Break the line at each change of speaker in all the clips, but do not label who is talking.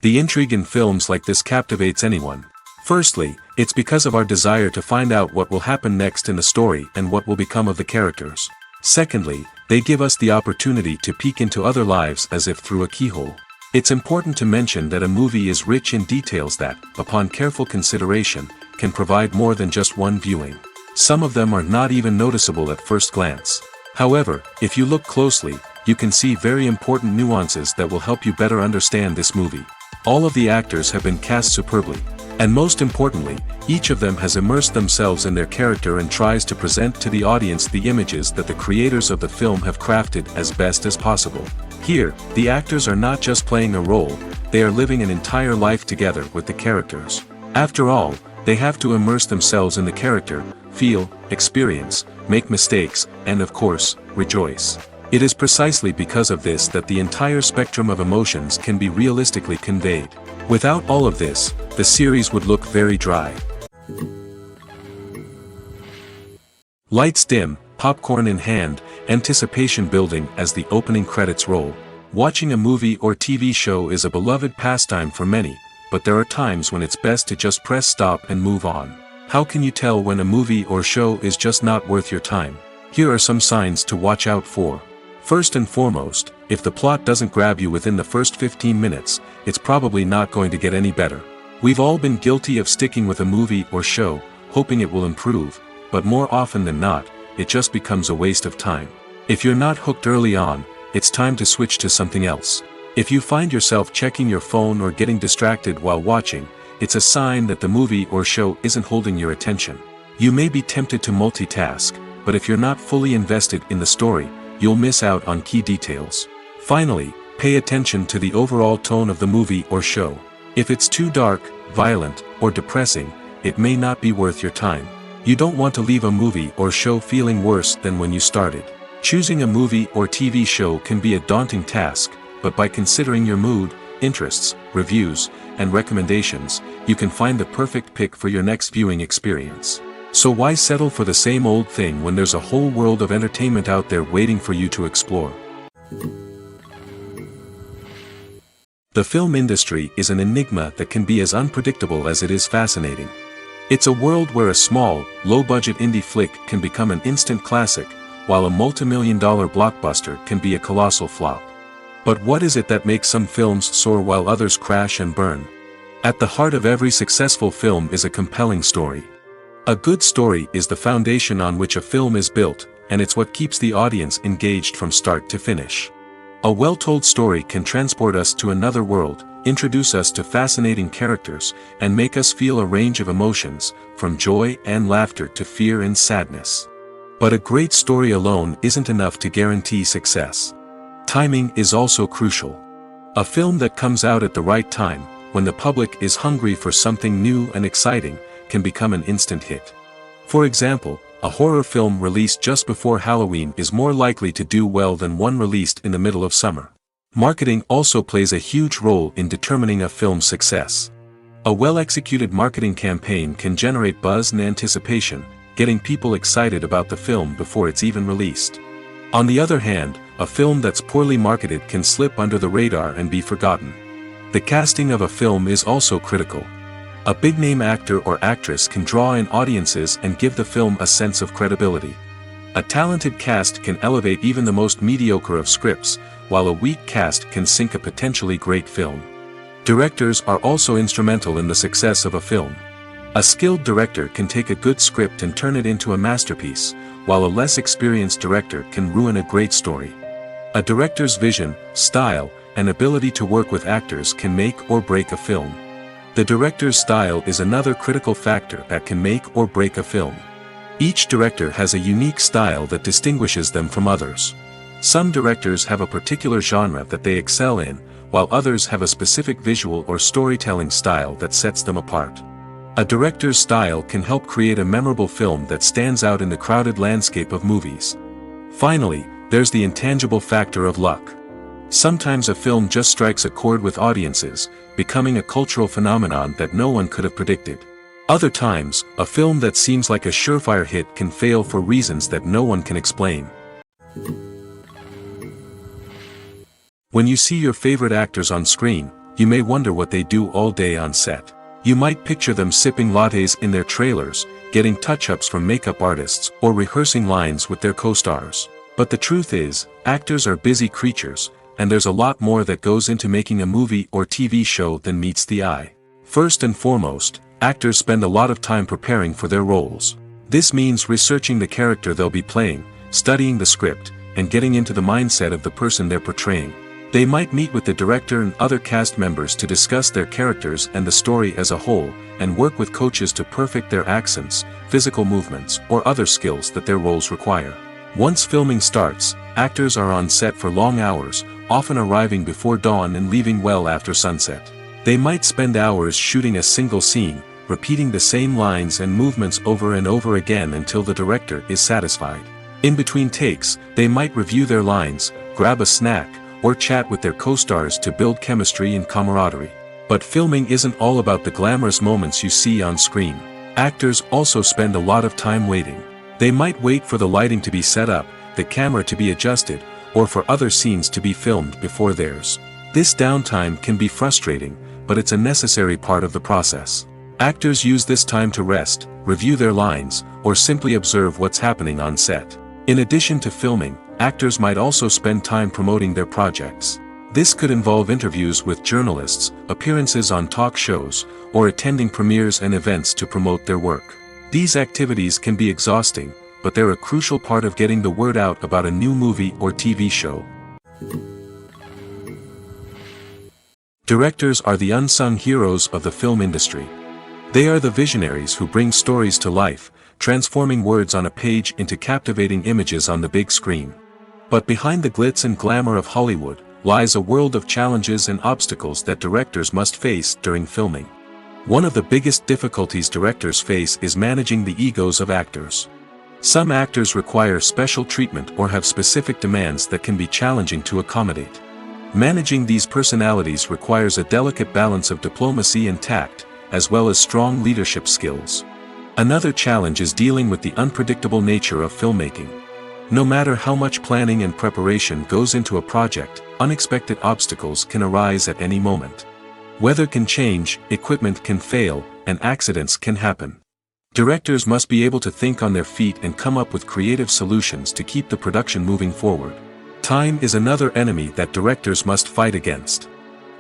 The intrigue in films like this captivates anyone. Firstly, it's because of our desire to find out what will happen next in the story and what will become of the characters. Secondly, they give us the opportunity to peek into other lives as if through a keyhole. It's important to mention that a movie is rich in details that, upon careful consideration, can provide more than just one viewing. Some of them are not even noticeable at first glance. However, if you look closely, you can see very important nuances that will help you better understand this movie. All of the actors have been cast superbly. And most importantly, each of them has immersed themselves in their character and tries to present to the audience the images that the creators of the film have crafted as best as possible. Here, the actors are not just playing a role, they are living an entire life together with the characters. After all, they have to immerse themselves in the character, feel, experience, make mistakes, and of course, rejoice. It is precisely because of this that the entire spectrum of emotions can be realistically conveyed. Without all of this, the series would look very dry. Lights dim, popcorn in hand, anticipation building as the opening credits roll. Watching a movie or TV show is a beloved pastime for many, but there are times when it's best to just press stop and move on. How can you tell when a movie or show is just not worth your time? Here are some signs to watch out for. First and foremost, if the plot doesn't grab you within the first 15 minutes, it's probably not going to get any better. We've all been guilty of sticking with a movie or show, hoping it will improve, but more often than not, it just becomes a waste of time. If you're not hooked early on, it's time to switch to something else. If you find yourself checking your phone or getting distracted while watching, it's a sign that the movie or show isn't holding your attention. You may be tempted to multitask, but if you're not fully invested in the story, you'll miss out on key details. Finally, pay attention to the overall tone of the movie or show. If it's too dark, violent, or depressing, it may not be worth your time. You don't want to leave a movie or show feeling worse than when you started. Choosing a movie or TV show can be a daunting task, but by considering your mood, interests, reviews, and recommendations, you can find the perfect pick for your next viewing experience. So why settle for the same old thing when there's a whole world of entertainment out there waiting for you to explore? The film industry is an enigma that can be as unpredictable as it is fascinating. It's a world where a small, low-budget indie flick can become an instant classic, while a multi-million-dollar blockbuster can be a colossal flop. But what is it that makes some films soar while others crash and burn? At the heart of every successful film is a compelling story. A good story is the foundation on which a film is built, and it's what keeps the audience engaged from start to finish. A well-told story can transport us to another world, introduce us to fascinating characters, and make us feel a range of emotions, from joy and laughter to fear and sadness. But a great story alone isn't enough to guarantee success. Timing is also crucial. A film that comes out at the right time, when the public is hungry for something new and exciting, can become an instant hit. For example, a horror film released just before Halloween is more likely to do well than one released in the middle of summer. Marketing also plays a huge role in determining a film's success. A well-executed marketing campaign can generate buzz and anticipation, getting people excited about the film before it's even released. On the other hand, a film that's poorly marketed can slip under the radar and be forgotten. The casting of a film is also critical. A big-name actor or actress can draw in audiences and give the film a sense of credibility. A talented cast can elevate even the most mediocre of scripts, while a weak cast can sink a potentially great film. Directors are also instrumental in the success of a film. A skilled director can take a good script and turn it into a masterpiece, while a less experienced director can ruin a great story. A director's vision, style, and ability to work with actors can make or break a film. The director's style is another critical factor that can make or break a film. Each director has a unique style that distinguishes them from others. Some directors have a particular genre that they excel in, while others have a specific visual or storytelling style that sets them apart. A director's style can help create a memorable film that stands out in the crowded landscape of movies. Finally, there's the intangible factor of luck. Sometimes a film just strikes a chord with audiences, becoming a cultural phenomenon that no one could have predicted. Other times, a film that seems like a surefire hit can fail for reasons that no one can explain. When you see your favorite actors on screen, you may wonder what they do all day on set. You might picture them sipping lattes in their trailers, getting touch-ups from makeup artists, or rehearsing lines with their co-stars. But the truth is, actors are busy creatures, and there's a lot more that goes into making a movie or TV show than meets the eye. First and foremost, actors spend a lot of time preparing for their roles. This means researching the character they'll be playing, studying the script, and getting into the mindset of the person they're portraying. They might meet with the director and other cast members to discuss their characters and the story as a whole, and work with coaches to perfect their accents, physical movements, or other skills that their roles require. Once filming starts, actors are on set for long hours, often arriving before dawn and leaving well after sunset. They might spend hours shooting a single scene, repeating the same lines and movements over and over again until the director is satisfied. In between takes, they might review their lines, grab a snack, or chat with their co-stars to build chemistry and camaraderie. But filming isn't all about the glamorous moments you see on screen. Actors also spend a lot of time waiting. They might wait for the lighting to be set up, the camera to be adjusted, or for other scenes to be filmed before theirs. This downtime can be frustrating, but it's a necessary part of the process. Actors use this time to rest, review their lines, or simply observe what's happening on set. In addition to filming, actors might also spend time promoting their projects. This could involve interviews with journalists, appearances on talk shows, or attending premieres and events to promote their work. These activities can be exhausting, but they're a crucial part of getting the word out about a new movie or TV show. Directors are the unsung heroes of the film industry. They are the visionaries who bring stories to life, transforming words on a page into captivating images on the big screen. But behind the glitz and glamour of Hollywood, lies a world of challenges and obstacles that directors must face during filming. One of the biggest difficulties directors face is managing the egos of actors. Some actors require special treatment or have specific demands that can be challenging to accommodate. Managing these personalities requires a delicate balance of diplomacy and tact, as well as strong leadership skills. Another challenge is dealing with the unpredictable nature of filmmaking. No matter how much planning and preparation goes into a project, unexpected obstacles can arise at any moment. Weather can change, equipment can fail, and accidents can happen. Directors must be able to think on their feet and come up with creative solutions to keep the production moving forward. Time is another enemy that directors must fight against.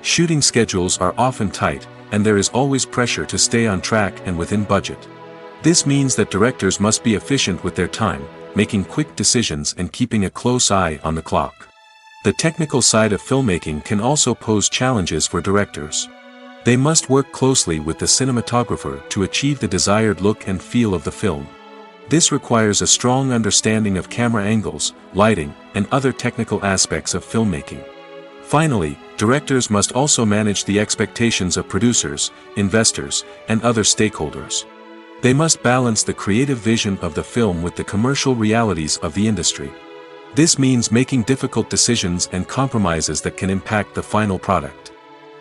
Shooting schedules are often tight, and there is always pressure to stay on track and within budget. This means that directors must be efficient with their time, making quick decisions and keeping a close eye on the clock. The technical side of filmmaking can also pose challenges for directors. They must work closely with the cinematographer to achieve the desired look and feel of the film. This requires a strong understanding of camera angles, lighting, and other technical aspects of filmmaking. Finally, directors must also manage the expectations of producers, investors, and other stakeholders. They must balance the creative vision of the film with the commercial realities of the industry. This means making difficult decisions and compromises that can impact the final product.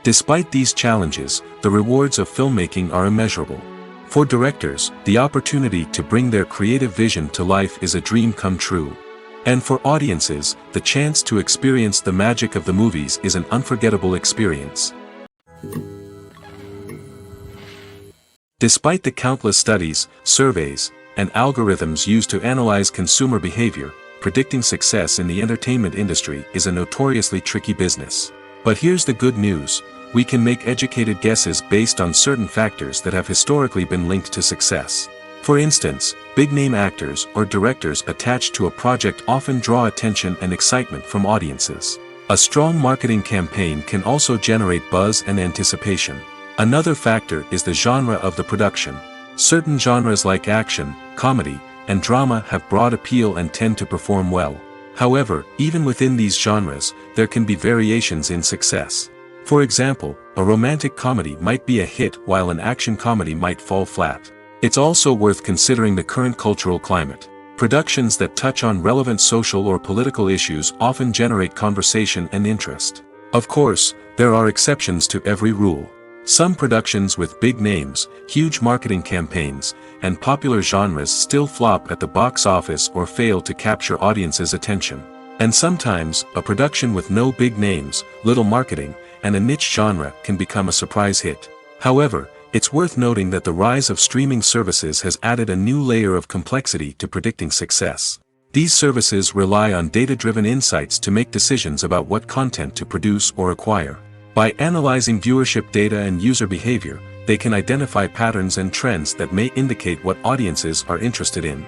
Despite these challenges, the rewards of filmmaking are immeasurable. For directors, the opportunity to bring their creative vision to life is a dream come true. And for audiences, the chance to experience the magic of the movies is an unforgettable experience. Despite the countless studies, surveys, and algorithms used to analyze consumer behavior, predicting success in the entertainment industry is a notoriously tricky business. But here's the good news: we can make educated guesses based on certain factors that have historically been linked to success. For instance, big-name actors or directors attached to a project often draw attention and excitement from audiences. A strong marketing campaign can also generate buzz and anticipation. Another factor is the genre of the production. Certain genres like action, comedy, and drama have broad appeal and tend to perform well. However, even within these genres, there can be variations in success. For example, a romantic comedy might be a hit while an action comedy might fall flat. It's also worth considering the current cultural climate. Productions that touch on relevant social or political issues often generate conversation and interest. Of course, there are exceptions to every rule. Some productions with big names, huge marketing campaigns, and popular genres still flop at the box office or fail to capture audiences' attention. And sometimes, a production with no big names, little marketing, and a niche genre can become a surprise hit. However, it's worth noting that the rise of streaming services has added a new layer of complexity to predicting success. These services rely on data-driven insights to make decisions about what content to produce or acquire. By analyzing viewership data and user behavior, they can identify patterns and trends that may indicate what audiences are interested in.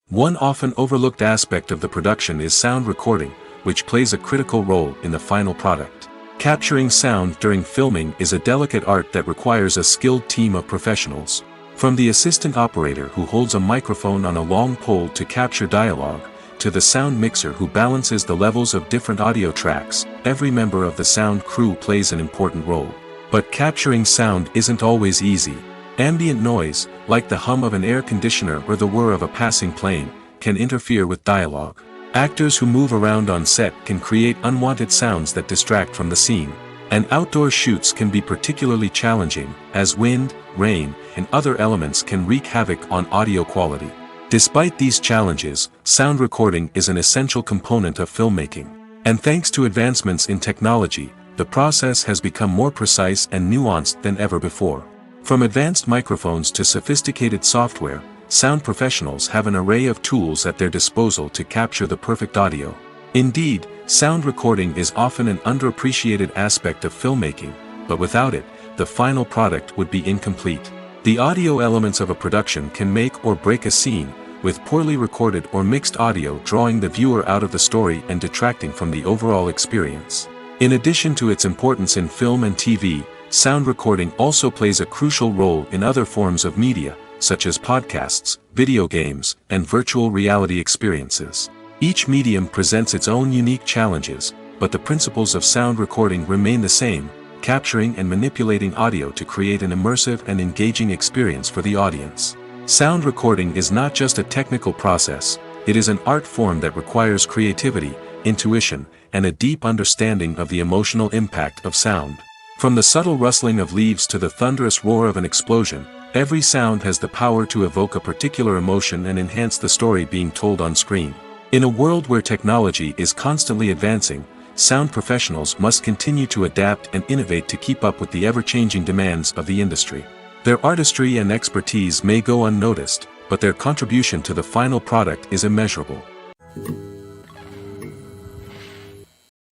One often overlooked aspect of the production is sound recording, which plays a critical role in the final product. Capturing sound during filming is a delicate art that requires a skilled team of professionals. From the assistant operator who holds a microphone on a long pole to capture dialogue, to the sound mixer who balances the levels of different audio tracks, every member of the sound crew plays an important role. But capturing sound isn't always easy. Ambient noise, like the hum of an air conditioner or the whir of a passing plane, can interfere with dialogue. Actors who move around on set can create unwanted sounds that distract from the scene. And outdoor shoots can be particularly challenging, as wind, rain, and other elements can wreak havoc on audio quality. Despite these challenges, sound recording is an essential component of filmmaking. And thanks to advancements in technology, the process has become more precise and nuanced than ever before. From advanced microphones to sophisticated software, sound professionals have an array of tools at their disposal to capture the perfect audio. Indeed, sound recording is often an underappreciated aspect of filmmaking, but without it, the final product would be incomplete. The audio elements of a production can make or break a scene, with poorly recorded or mixed audio drawing the viewer out of the story and detracting from the overall experience. In addition to its importance in film and TV, sound recording also plays a crucial role in other forms of media, such as podcasts, video games, and virtual reality experiences. Each medium presents its own unique challenges, but the principles of sound recording remain the same, capturing and manipulating audio to create an immersive and engaging experience for the audience. Sound recording is not just a technical process, it is an art form that requires creativity, intuition, and a deep understanding of the emotional impact of sound. From the subtle rustling of leaves to the thunderous roar of an explosion, every sound has the power to evoke a particular emotion and enhance the story being told on screen. In a world where technology is constantly advancing, sound professionals must continue to adapt and innovate to keep up with the ever-changing demands of the industry. Their artistry and expertise may go unnoticed, but their contribution to the final product is immeasurable.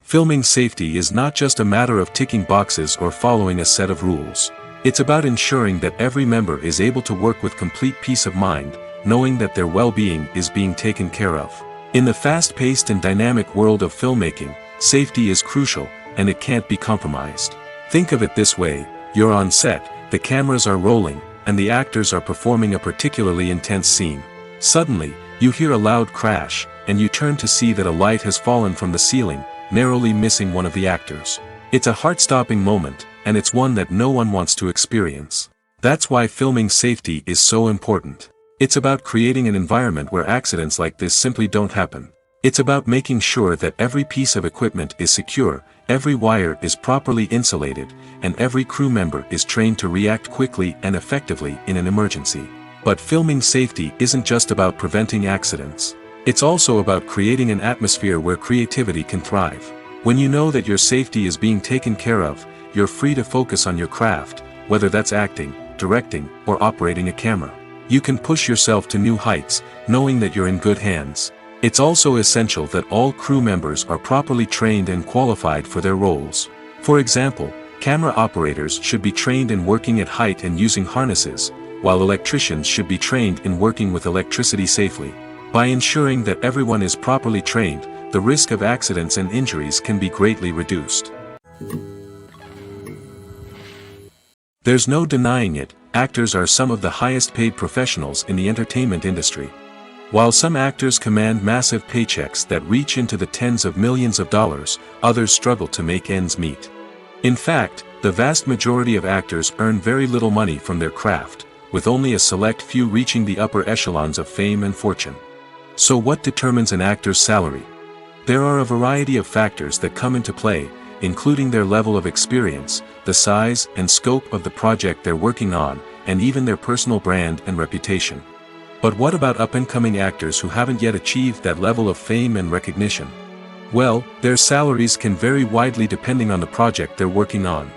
Filming safety is not just a matter of ticking boxes or following a set of rules. It's about ensuring that every member is able to work with complete peace of mind, knowing that their well-being is being taken care of. In the fast-paced and dynamic world of filmmaking, safety is crucial, and it can't be compromised. Think of it this way: you're on set, the cameras are rolling, and the actors are performing a particularly intense scene. Suddenly, you hear a loud crash, and you turn to see that a light has fallen from the ceiling, narrowly missing one of the actors. It's a heart-stopping moment, and it's one that no one wants to experience. That's why filming safety is so important. It's about creating an environment where accidents like this simply don't happen. It's about making sure that every piece of equipment is secure, every wire is properly insulated, and every crew member is trained to react quickly and effectively in an emergency. But filming safety isn't just about preventing accidents. It's also about creating an atmosphere where creativity can thrive. When you know that your safety is being taken care of, you're free to focus on your craft, whether that's acting, directing, or operating a camera. You can push yourself to new heights, knowing that you're in good hands. It's also essential that all crew members are properly trained and qualified for their roles. For example, camera operators should be trained in working at height and using harnesses, while electricians should be trained in working with electricity safely. By ensuring that everyone is properly trained, the risk of accidents and injuries can be greatly reduced. There's no denying it, actors are some of the highest paid professionals in the entertainment industry. While some actors command massive paychecks that reach into the tens of millions of dollars, others struggle to make ends meet. In fact, the vast majority of actors earn very little money from their craft, with only a select few reaching the upper echelons of fame and fortune. So what determines an actor's salary? There are a variety of factors that come into play, including their level of experience, the size and scope of the project they're working on, and even their personal brand and reputation. But what about up-and-coming actors who haven't yet achieved that level of fame and recognition? Well, their salaries can vary widely depending on the project they're working on.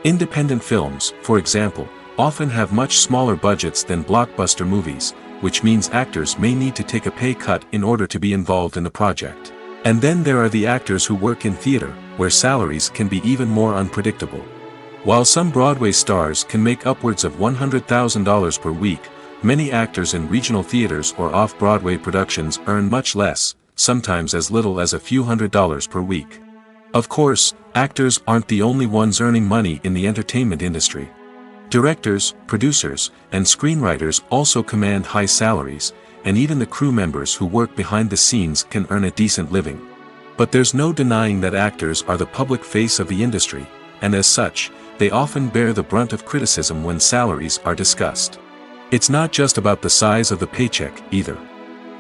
Independent films, for example, often have much smaller budgets than blockbuster movies, which means actors may need to take a pay cut in order to be involved in the project. And then there are the actors who work in theater, where salaries can be even more unpredictable. While some Broadway stars can make upwards of $100,000 per week, many actors in regional theaters or off-Broadway productions earn much less, sometimes as little as a few $100s per week. Of course, actors aren't the only ones earning money in the entertainment industry. Directors, producers, and screenwriters also command high salaries, and even the crew members who work behind the scenes can earn a decent living. But there's no denying that actors are the public face of the industry, and as such, they often bear the brunt of criticism when salaries are discussed. It's not just about the size of the paycheck, either.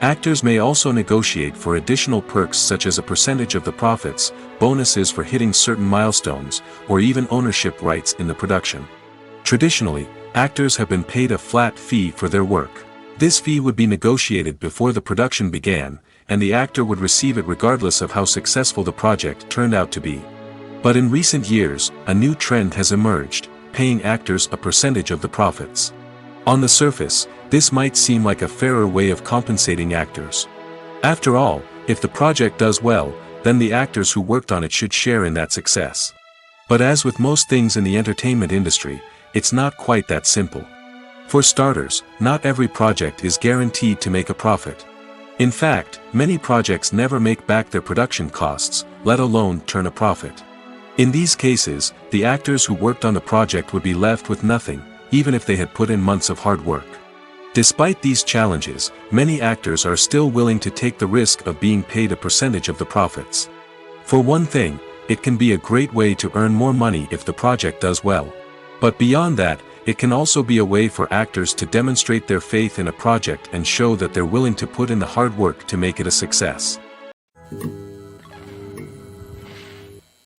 Actors may also negotiate for additional perks such as a percentage of the profits, bonuses for hitting certain milestones, or even ownership rights in the production. Traditionally, actors have been paid a flat fee for their work. This fee would be negotiated before the production began, and the actor would receive it regardless of how successful the project turned out to be. But in recent years, a new trend has emerged, paying actors a percentage of the profits. On the surface, this might seem like a fairer way of compensating actors. After all, if the project does well, then the actors who worked on it should share in that success. But as with most things in the entertainment industry, it's not quite that simple. For starters, not every project is guaranteed to make a profit. In fact, many projects never make back their production costs, let alone turn a profit. In these cases, the actors who worked on the project would be left with nothing, even if they had put in months of hard work. Despite these challenges, many actors are still willing to take the risk of being paid a percentage of the profits. For one thing, it can be a great way to earn more money if the project does well. But beyond that, it can also be a way for actors to demonstrate their faith in a project and show that they're willing to put in the hard work to make it a success.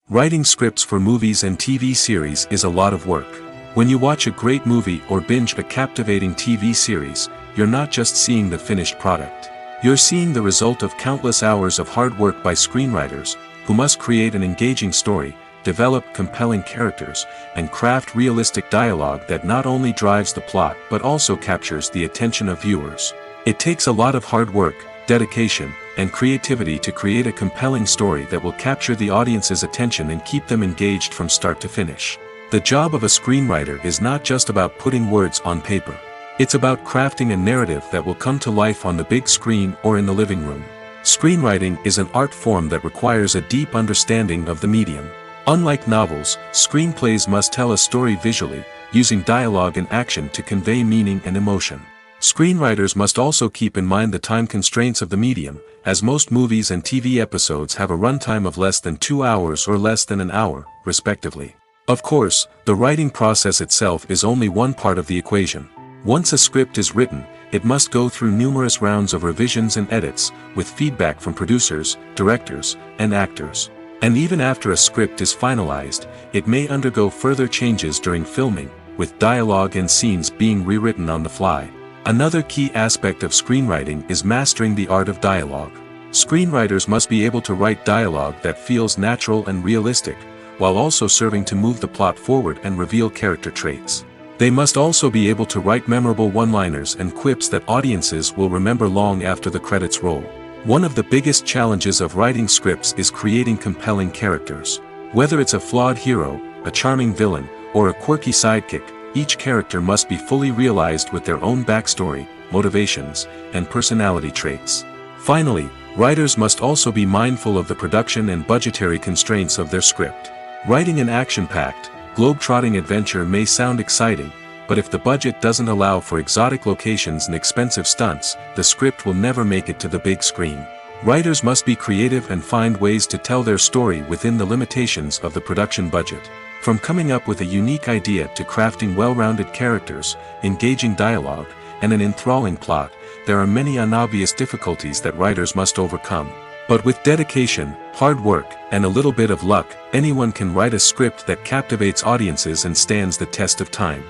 Writing scripts for movies and TV series is a lot of work. When you watch a great movie or binge a captivating TV series, you're not just seeing the finished product. You're seeing the result of countless hours of hard work by screenwriters, who must create an engaging story, develop compelling characters, and craft realistic dialogue that not only drives the plot but also captures the attention of viewers. It takes a lot of hard work, dedication, and creativity to create a compelling story that will capture the audience's attention and keep them engaged from start to finish. The job of a screenwriter is not just about putting words on paper. It's about crafting a narrative that will come to life on the big screen or in the living room. Screenwriting is an art form that requires a deep understanding of the medium. Unlike novels, screenplays must tell a story visually, using dialogue and action to convey meaning and emotion. Screenwriters must also keep in mind the time constraints of the medium, as most movies and TV episodes have a runtime of less than 2 hours or less than an hour, respectively. Of course, the writing process itself is only one part of the equation. Once a script is written, it must go through numerous rounds of revisions and edits, with feedback from producers, directors, and actors. And even after a script is finalized, it may undergo further changes during filming, with dialogue and scenes being rewritten on the fly. Another key aspect of screenwriting is mastering the art of dialogue. Screenwriters must be able to write dialogue that feels natural and realistic, while also serving to move the plot forward and reveal character traits. They must also be able to write memorable one-liners and quips that audiences will remember long after the credits roll. One of the biggest challenges of writing scripts is creating compelling characters. Whether it's a flawed hero, a charming villain, or a quirky sidekick, each character must be fully realized with their own backstory, motivations, and personality traits. Finally, writers must also be mindful of the production and budgetary constraints of their script. Writing an action-packed, globe-trotting adventure may sound exciting, but if the budget doesn't allow for exotic locations and expensive stunts, the script will never make it to the big screen. Writers must be creative and find ways to tell their story within the limitations of the production budget. From coming up with a unique idea to crafting well-rounded characters, engaging dialogue, and an enthralling plot, there are many unobvious difficulties that writers must overcome. But with dedication, hard work, and a little bit of luck, anyone can write a script that captivates audiences and stands the test of time.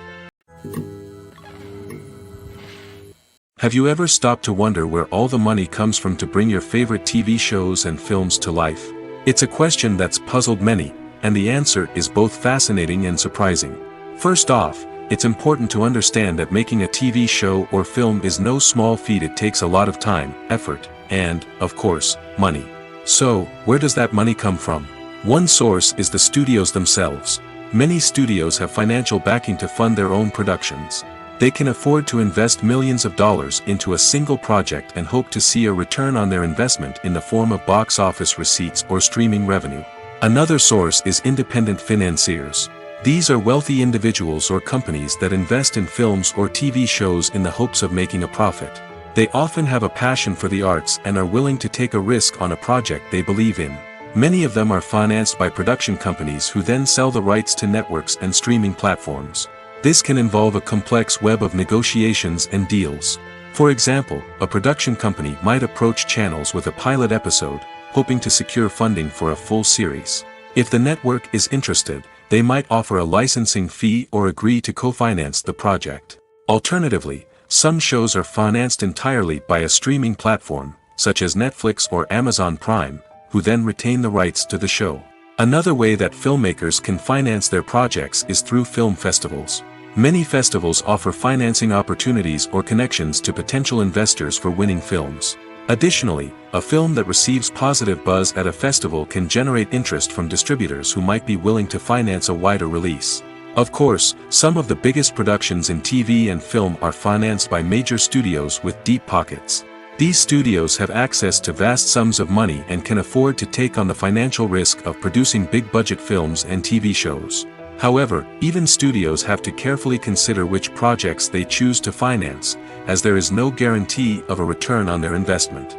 Have you ever stopped to wonder where all the money comes from to bring your favorite TV shows and films to life? It's a question that's puzzled many, and the answer is both fascinating and surprising. First off, it's important to understand that making a TV show or film is no small feat. It takes a lot of time, effort, and, of course, money. So, where does that money come from? One source is the studios themselves. Many studios have financial backing to fund their own productions. They can afford to invest millions of dollars into a single project and hope to see a return on their investment in the form of box office receipts or streaming revenue. Another source is independent financiers. These are wealthy individuals or companies that invest in films or TV shows in the hopes of making a profit. They often have a passion for the arts and are willing to take a risk on a project they believe in. Many of them are financed by production companies who then sell the rights to networks and streaming platforms. This can involve a complex web of negotiations and deals. For example, a production company might approach channels with a pilot episode, hoping to secure funding for a full series. If the network is interested, they might offer a licensing fee or agree to co-finance the project. Alternatively, some shows are financed entirely by a streaming platform, such as Netflix or Amazon Prime, who then retain the rights to the show. Another way that filmmakers can finance their projects is through film festivals. Many festivals offer financing opportunities or connections to potential investors for winning films. Additionally, a film that receives positive buzz at a festival can generate interest from distributors who might be willing to finance a wider release. Of course, some of the biggest productions in TV and film are financed by major studios with deep pockets. These studios have access to vast sums of money and can afford to take on the financial risk of producing big-budget films and TV shows. However, even studios have to carefully consider which projects they choose to finance, as there is no guarantee of a return on their investment.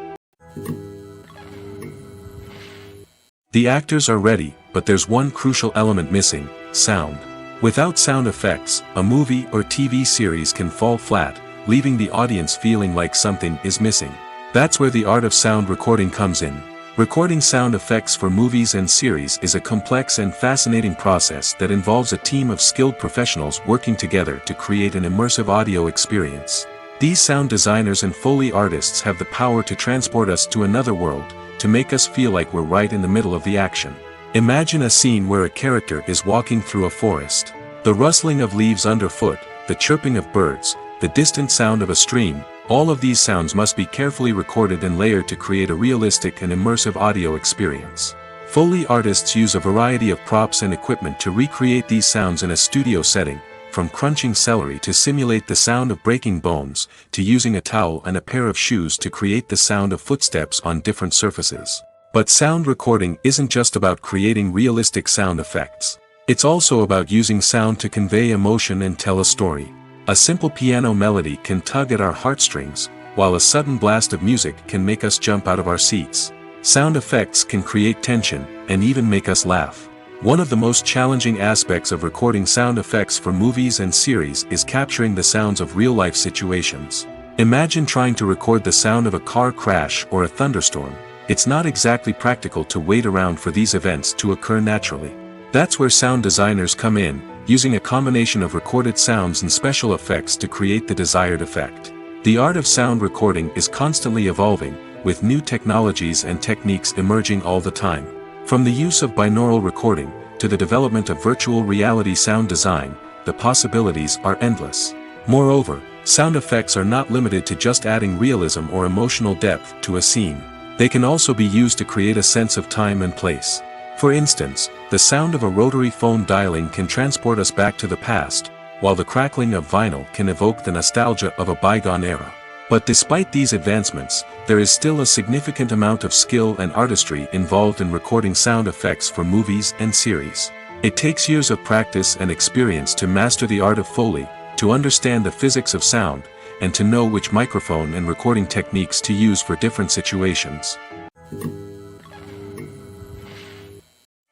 The actors are ready, but there's one crucial element missing: sound. Without sound effects, a movie or TV series can fall flat, leaving the audience feeling like something is missing. That's where the art of sound recording comes in. Recording sound effects for movies and series is a complex and fascinating process that involves a team of skilled professionals working together to create an immersive audio experience. These sound designers and Foley artists have the power to transport us to another world, to make us feel like we're right in the middle of the action. Imagine a scene where a character is walking through a forest. The rustling of leaves underfoot, the chirping of birds, the distant sound of a stream, all of these sounds must be carefully recorded and layered to create a realistic and immersive audio experience. Foley artists use a variety of props and equipment to recreate these sounds in a studio setting, from crunching celery to simulate the sound of breaking bones, to using a towel and a pair of shoes to create the sound of footsteps on different surfaces. But sound recording isn't just about creating realistic sound effects. It's also about using sound to convey emotion and tell a story. A simple piano melody can tug at our heartstrings, while a sudden blast of music can make us jump out of our seats. Sound effects can create tension, and even make us laugh. One of the most challenging aspects of recording sound effects for movies and series is capturing the sounds of real-life situations. Imagine trying to record the sound of a car crash or a thunderstorm. It's not exactly practical to wait around for these events to occur naturally. That's where sound designers come in, using a combination of recorded sounds and special effects to create the desired effect. The art of sound recording is constantly evolving, with new technologies and techniques emerging all the time. From the use of binaural recording, to the development of virtual reality sound design, the possibilities are endless. Moreover, sound effects are not limited to just adding realism or emotional depth to a scene. They can also be used to create a sense of time and place. For instance, the sound of a rotary phone dialing can transport us back to the past, while the crackling of vinyl can evoke the nostalgia of a bygone era. But despite these advancements, there is still a significant amount of skill and artistry involved in recording sound effects for movies and series. It takes years of practice and experience to master the art of Foley, to understand the physics of sound, and to know which microphone and recording techniques to use for different situations.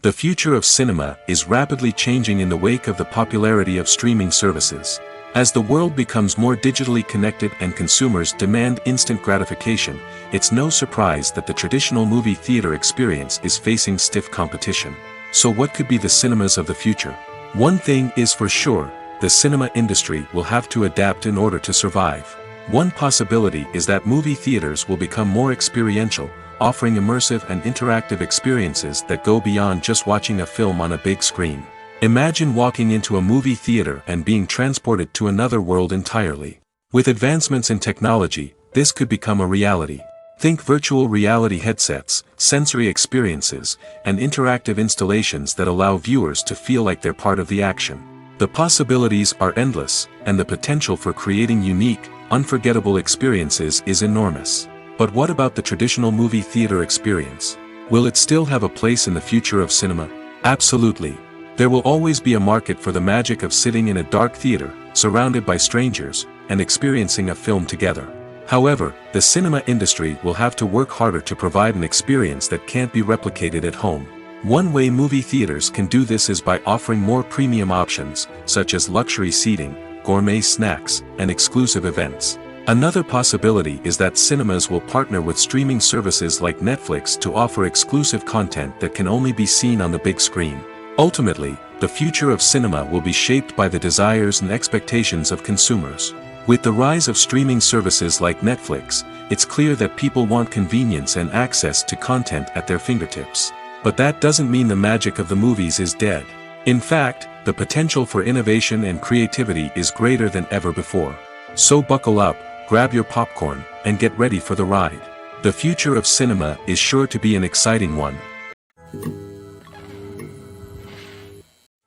The future of cinema is rapidly changing in the wake of the popularity of streaming services. As the world becomes more digitally connected and consumers demand instant gratification, it's no surprise that the traditional movie theater experience is facing stiff competition. So what could be the cinemas of the future? One thing is for sure, the cinema industry will have to adapt in order to survive. One possibility is that movie theaters will become more experiential, offering immersive and interactive experiences that go beyond just watching a film on a big screen. Imagine walking into a movie theater and being transported to another world entirely. With advancements in technology, this could become a reality. Think virtual reality headsets, sensory experiences, and interactive installations that allow viewers to feel like they're part of the action. The possibilities are endless, and the potential for creating unique, unforgettable experiences is enormous. But what about the traditional movie theater experience? Will it still have a place in the future of cinema? Absolutely. There will always be a market for the magic of sitting in a dark theater, surrounded by strangers, and experiencing a film together. However, the cinema industry will have to work harder to provide an experience that can't be replicated at home. One way movie theaters can do this is by offering more premium options, such as luxury seating, gourmet snacks, and exclusive events. Another possibility is that cinemas will partner with streaming services like Netflix to offer exclusive content that can only be seen on the big screen. Ultimately, the future of cinema will be shaped by the desires and expectations of consumers. With the rise of streaming services like Netflix, it's clear that people want convenience and access to content at their fingertips. But that doesn't mean the magic of the movies is dead. In fact, the potential for innovation and creativity is greater than ever before. So buckle up, grab your popcorn, and get ready for the ride. The future of cinema is sure to be an exciting one.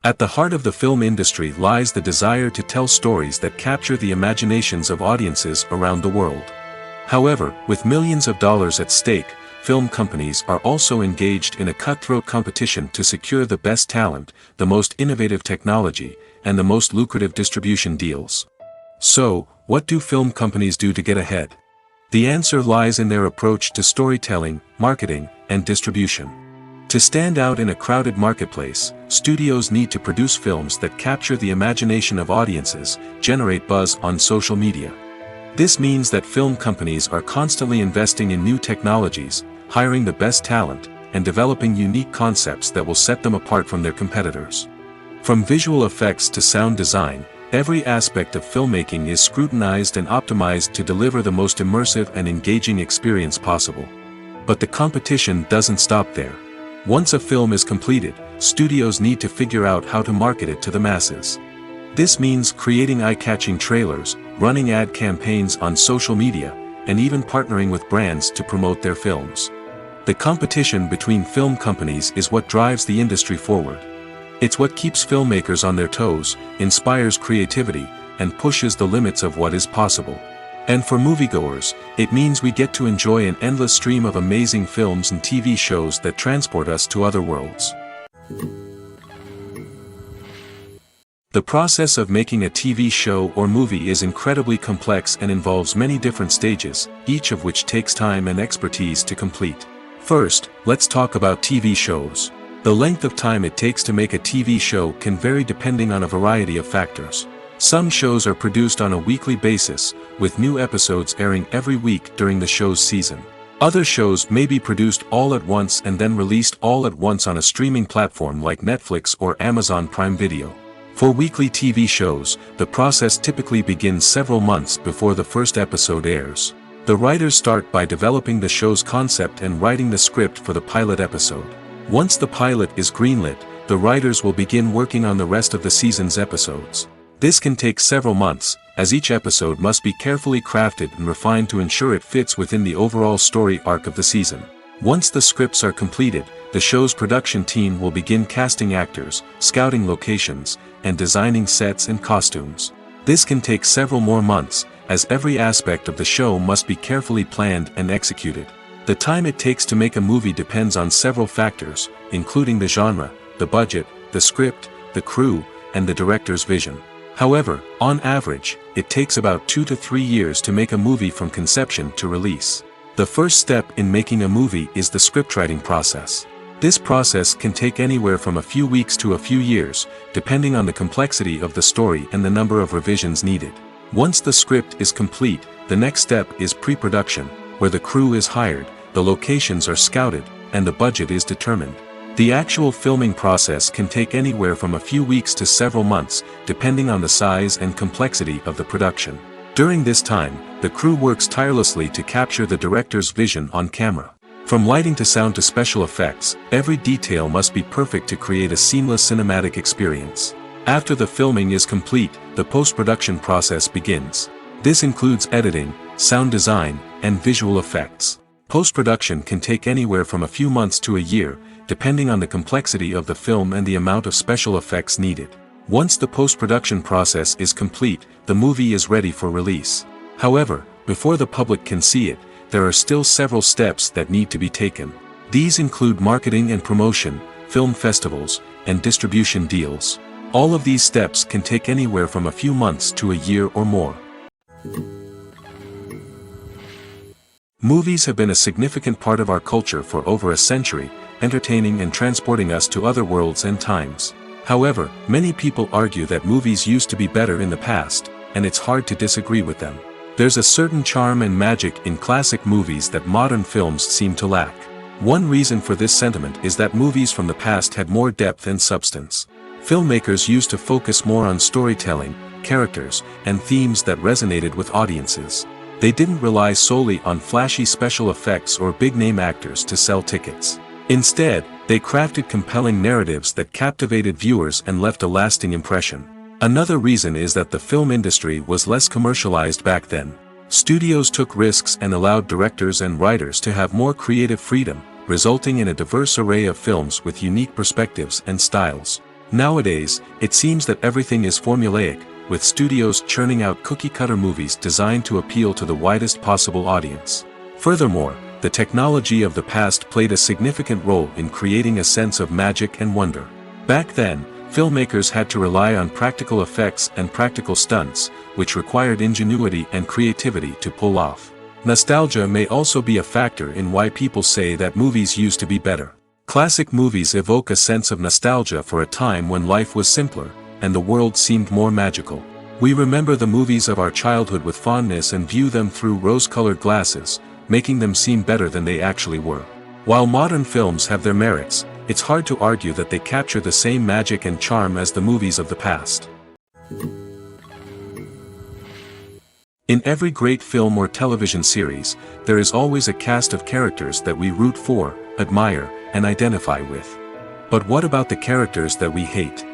At the heart of the film industry lies the desire to tell stories that capture the imaginations of audiences around the world. However, with millions of dollars at stake, film companies are also engaged in a cutthroat competition to secure the best talent, the most innovative technology, and the most lucrative distribution deals. So, what do film companies do to get ahead? The answer lies in their approach to storytelling, marketing, and distribution. To stand out in a crowded marketplace, studios need to produce films that capture the imagination of audiences, generate buzz on social media. This means that film companies are constantly investing in new technologies, hiring the best talent, and developing unique concepts that will set them apart from their competitors. From visual effects to sound design, every aspect of filmmaking is scrutinized and optimized to deliver the most immersive and engaging experience possible. But the competition doesn't stop there. Once a film is completed, studios need to figure out how to market it to the masses. This means creating eye-catching trailers, running ad campaigns on social media, and even partnering with brands to promote their films. The competition between film companies is what drives the industry forward. It's what keeps filmmakers on their toes, inspires creativity, and pushes the limits of what is possible. And for moviegoers, it means we get to enjoy an endless stream of amazing films and TV shows that transport us to other worlds. The process of making a TV show or movie is incredibly complex and involves many different stages, each of which takes time and expertise to complete. First, let's talk about TV shows. The length of time it takes to make a TV show can vary depending on a variety of factors. Some shows are produced on a weekly basis, with new episodes airing every week during the show's season. Other shows may be produced all at once and then released all at once on a streaming platform like Netflix or Amazon Prime Video. For weekly TV shows, the process typically begins several months before the first episode airs. The writers start by developing the show's concept and writing the script for the pilot episode. Once the pilot is greenlit, the writers will begin working on the rest of the season's episodes. This can take several months, as each episode must be carefully crafted and refined to ensure it fits within the overall story arc of the season. Once the scripts are completed, the show's production team will begin casting actors, scouting locations, and designing sets and costumes. This can take several more months, as every aspect of the show must be carefully planned and executed. The time it takes to make a movie depends on several factors, including the genre, the budget, the script, the crew, and the director's vision. However, on average, it takes about 2 to 3 years to make a movie from conception to release. The first step in making a movie is the scriptwriting process. This process can take anywhere from a few weeks to a few years, depending on the complexity of the story and the number of revisions needed. Once the script is complete, the next step is pre-production, where the crew is hired, the locations are scouted, and the budget is determined. The actual filming process can take anywhere from a few weeks to several months, depending on the size and complexity of the production. During this time, the crew works tirelessly to capture the director's vision on camera. From lighting to sound to special effects, every detail must be perfect to create a seamless cinematic experience. After the filming is complete, the post-production process begins. This includes editing, sound design, and visual effects. Post-production can take anywhere from a few months to a year, depending on the complexity of the film and the amount of special effects needed. Once the post-production process is complete, the movie is ready for release. However, before the public can see it, there are still several steps that need to be taken. These include marketing and promotion, film festivals, and distribution deals. All of these steps can take anywhere from a few months to a year or more. Movies have been a significant part of our culture for over a century, entertaining and transporting us to other worlds and times. However, many people argue that movies used to be better in the past, and it's hard to disagree with them. There's a certain charm and magic in classic movies that modern films seem to lack. One reason for this sentiment is that movies from the past had more depth and substance. Filmmakers used to focus more on storytelling, characters, and themes that resonated with audiences. They didn't rely solely on flashy special effects or big-name actors to sell tickets. Instead, they crafted compelling narratives that captivated viewers and left a lasting impression. Another reason is that the film industry was less commercialized back then. Studios took risks and allowed directors and writers to have more creative freedom, resulting in a diverse array of films with unique perspectives and styles. Nowadays, it seems that everything is formulaic, with studios churning out cookie-cutter movies designed to appeal to the widest possible audience. Furthermore, the technology of the past played a significant role in creating a sense of magic and wonder. Back then, filmmakers had to rely on practical effects and practical stunts, which required ingenuity and creativity to pull off. Nostalgia may also be a factor in why people say that movies used to be better. Classic movies evoke a sense of nostalgia for a time when life was simpler, and the world seemed more magical. We remember the movies of our childhood with fondness and view them through rose-colored glasses, making them seem better than they actually were. While modern films have their merits, it's hard to argue that they capture the same magic and charm as the movies of the past. In every great film or television series, there is always a cast of characters that we root for, admire, and identify with. But what about the characters that we hate?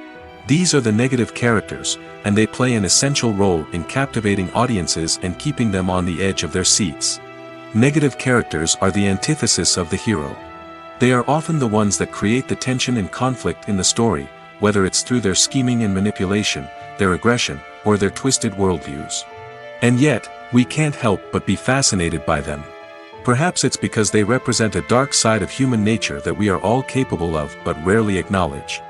These are the negative characters, and they play an essential role in captivating audiences and keeping them on the edge of their seats. Negative characters are the antithesis of the hero. They are often the ones that create the tension and conflict in the story, whether it's through their scheming and manipulation, their aggression, or their twisted worldviews. And yet, we can't help but be fascinated by them. Perhaps it's because they represent a dark side of human nature that we are all capable of but rarely acknowledge.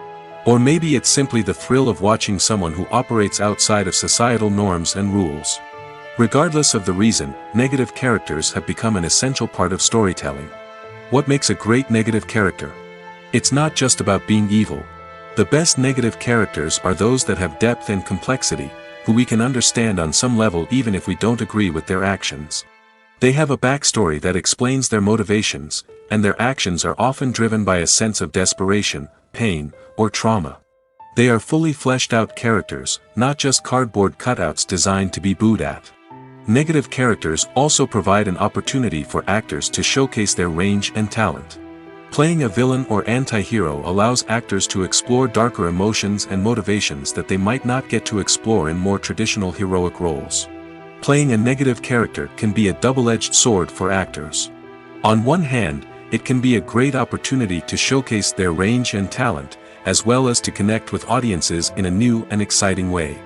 Or maybe it's simply the thrill of watching someone who operates outside of societal norms and rules. Regardless of the reason, negative characters have become an essential part of storytelling. What makes a great negative character? It's not just about being evil. The best negative characters are those that have depth and complexity, who we can understand on some level even if we don't agree with their actions. They have a backstory that explains their motivations, and their actions are often driven by a sense of desperation, pain, or trauma. They are fully fleshed out characters, not just cardboard cutouts designed to be booed at. Negative characters also provide an opportunity for actors to showcase their range and talent. Playing a villain or anti-hero allows actors to explore darker emotions and motivations that they might not get to explore in more traditional heroic roles. Playing a negative character can be a double-edged sword for actors. On one hand, it can be a great opportunity to showcase their range and talent, as well as to connect with audiences in a new and exciting way.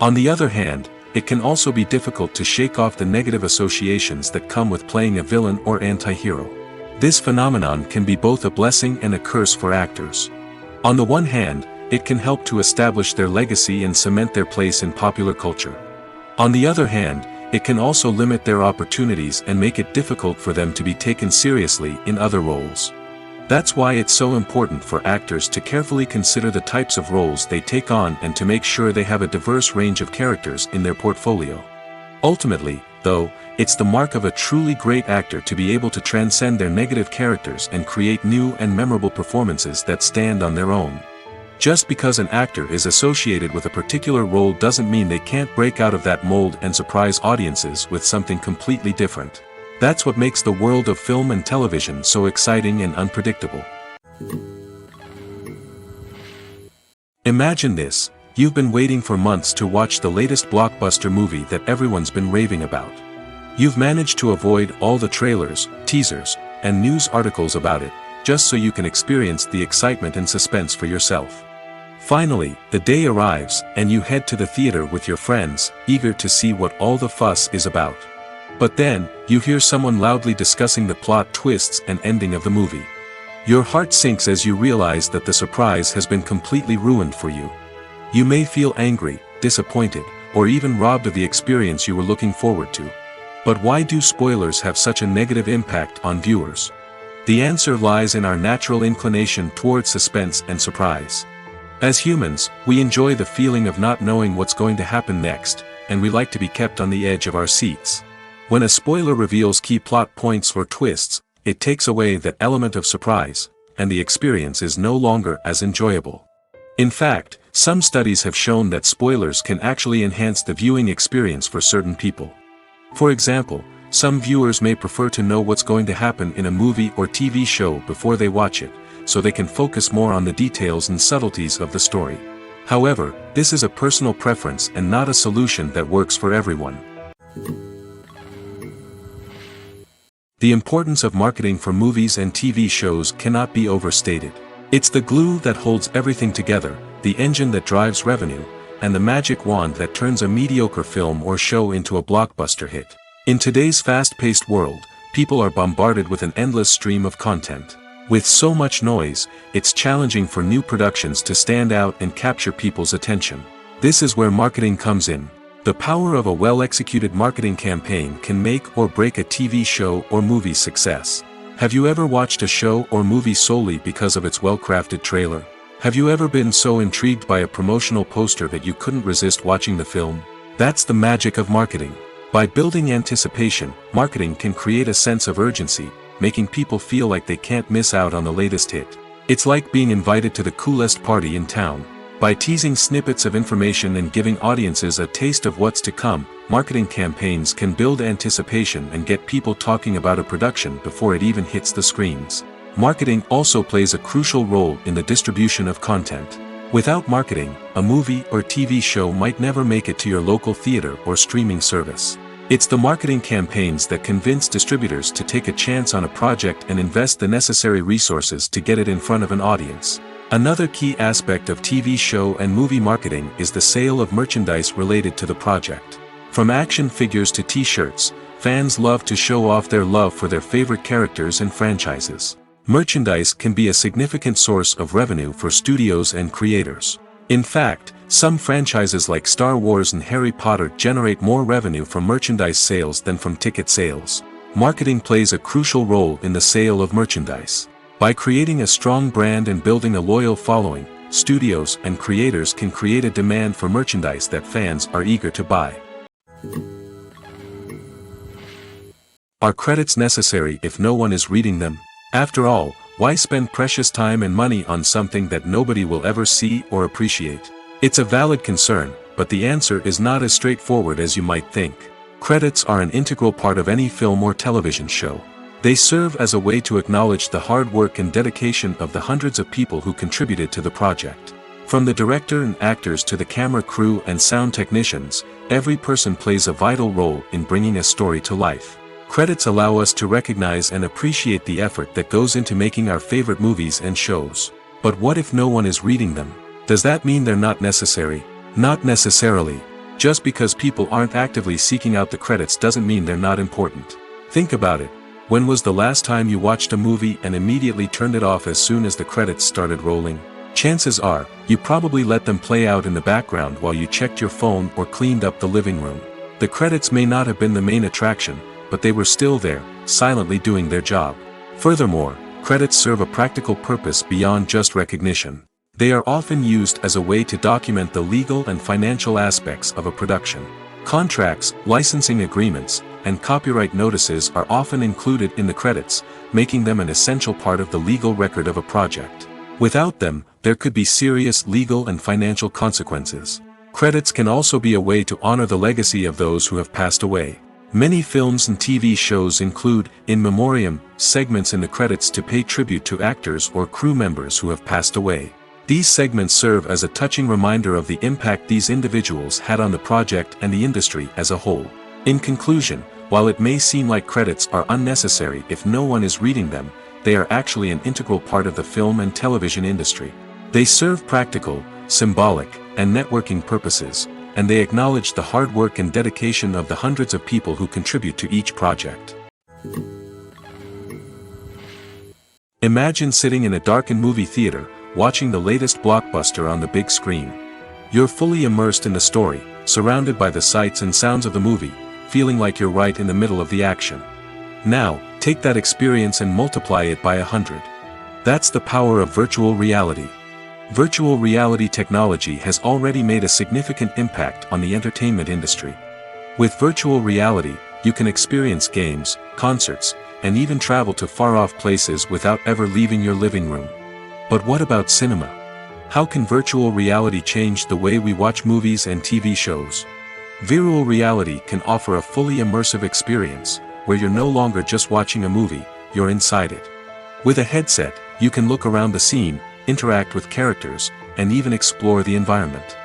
On the other hand, it can also be difficult to shake off the negative associations that come with playing a villain or anti-hero. This phenomenon can be both a blessing and a curse for actors. On the one hand, it can help to establish their legacy and cement their place in popular culture. On the other hand, it can also limit their opportunities and make it difficult for them to be taken seriously in other roles. That's why it's so important for actors to carefully consider the types of roles they take on and to make sure they have a diverse range of characters in their portfolio. Ultimately, though, it's the mark of a truly great actor to be able to transcend their negative characters and create new and memorable performances that stand on their own. Just because an actor is associated with a particular role doesn't mean they can't break out of that mold and surprise audiences with something completely different. That's what makes the world of film and television so exciting and unpredictable. Imagine this: you've been waiting for months to watch the latest blockbuster movie that everyone's been raving about. You've managed to avoid all the trailers, teasers, and news articles about it, just so you can experience the excitement and suspense for yourself. Finally, the day arrives, and you head to the theater with your friends, eager to see what all the fuss is about. But then, you hear someone loudly discussing the plot twists and ending of the movie. Your heart sinks as you realize that the surprise has been completely ruined for you. You may feel angry, disappointed, or even robbed of the experience you were looking forward to. But why do spoilers have such a negative impact on viewers? The answer lies in our natural inclination toward suspense and surprise. As humans, we enjoy the feeling of not knowing what's going to happen next, and we like to be kept on the edge of our seats. When a spoiler reveals key plot points or twists, it takes away that element of surprise, and the experience is no longer as enjoyable. In fact, some studies have shown that spoilers can actually enhance the viewing experience for certain people. For example, some viewers may prefer to know what's going to happen in a movie or TV show before they watch it, so they can focus more on the details and subtleties of the story. However, this is a personal preference and not a solution that works for everyone. The importance of marketing for movies and TV shows cannot be overstated. It's the glue that holds everything together, the engine that drives revenue, and the magic wand that turns a mediocre film or show into a blockbuster hit. In today's fast-paced world, people are bombarded with an endless stream of content. With so much noise, it's challenging for new productions to stand out and capture people's attention. This is where marketing comes in. The power of a well-executed marketing campaign can make or break a TV show or movie's success. Have you ever watched a show or movie solely because of its well-crafted trailer? Have you ever been so intrigued by a promotional poster that you couldn't resist watching the film? That's the magic of marketing. By building anticipation, marketing can create a sense of urgency, making people feel like they can't miss out on the latest hit. It's like being invited to the coolest party in town. By teasing snippets of information and giving audiences a taste of what's to come, marketing campaigns can build anticipation and get people talking about a production before it even hits the screens. Marketing also plays a crucial role in the distribution of content. Without marketing, a movie or TV show might never make it to your local theater or streaming service. It's the marketing campaigns that convince distributors to take a chance on a project and invest the necessary resources to get it in front of an audience. Another key aspect of TV show and movie marketing is the sale of merchandise related to the project. From action figures to t-shirts, fans love to show off their love for their favorite characters and franchises. Merchandise can be a significant source of revenue for studios and creators. In fact, some franchises like Star Wars and Harry Potter generate more revenue from merchandise sales than from ticket sales. Marketing plays a crucial role in the sale of merchandise. By creating a strong brand and building a loyal following, studios and creators can create a demand for merchandise that fans are eager to buy. Are credits necessary if no one is reading them? After all, why spend precious time and money on something that nobody will ever see or appreciate? It's a valid concern, but the answer is not as straightforward as you might think. Credits are an integral part of any film or television show. They serve as a way to acknowledge the hard work and dedication of the hundreds of people who contributed to the project. From the director and actors to the camera crew and sound technicians, every person plays a vital role in bringing a story to life. Credits allow us to recognize and appreciate the effort that goes into making our favorite movies and shows. But what if no one is reading them? Does that mean they're not necessary? Not necessarily. Just because people aren't actively seeking out the credits doesn't mean they're not important. Think about it. When was the last time you watched a movie and immediately turned it off as soon as the credits started rolling? Chances are, you probably let them play out in the background while you checked your phone or cleaned up the living room. The credits may not have been the main attraction, but they were still there, silently doing their job. Furthermore, credits serve a practical purpose beyond just recognition. They are often used as a way to document the legal and financial aspects of a production. Contracts, licensing agreements, and copyright notices are often included in the credits, making them an essential part of the legal record of a project. Without them, there could be serious legal and financial consequences. Credits can also be a way to honor the legacy of those who have passed away. Many films and TV shows include, in memoriam, segments in the credits to pay tribute to actors or crew members who have passed away. These segments serve as a touching reminder of the impact these individuals had on the project and the industry as a whole. In conclusion, while it may seem like credits are unnecessary if no one is reading them, they are actually an integral part of the film and television industry. They serve practical, symbolic, and networking purposes, and they acknowledge the hard work and dedication of the hundreds of people who contribute to each project. Imagine sitting in a darkened movie theater, watching the latest blockbuster on the big screen. You're fully immersed in the story, surrounded by the sights and sounds of the movie, feeling like you're right in the middle of the action. Now, take that experience and multiply it by 100. That's the power of virtual reality. Virtual reality technology has already made a significant impact on the entertainment industry. With virtual reality, you can experience games, concerts, and even travel to far-off places without ever leaving your living room. But what about cinema? How can virtual reality change the way we watch movies and TV shows? Virtual reality can offer a fully immersive experience, where you're no longer just watching a movie, you're inside it. With a headset, you can look around the scene, interact with characters, and even explore the environment.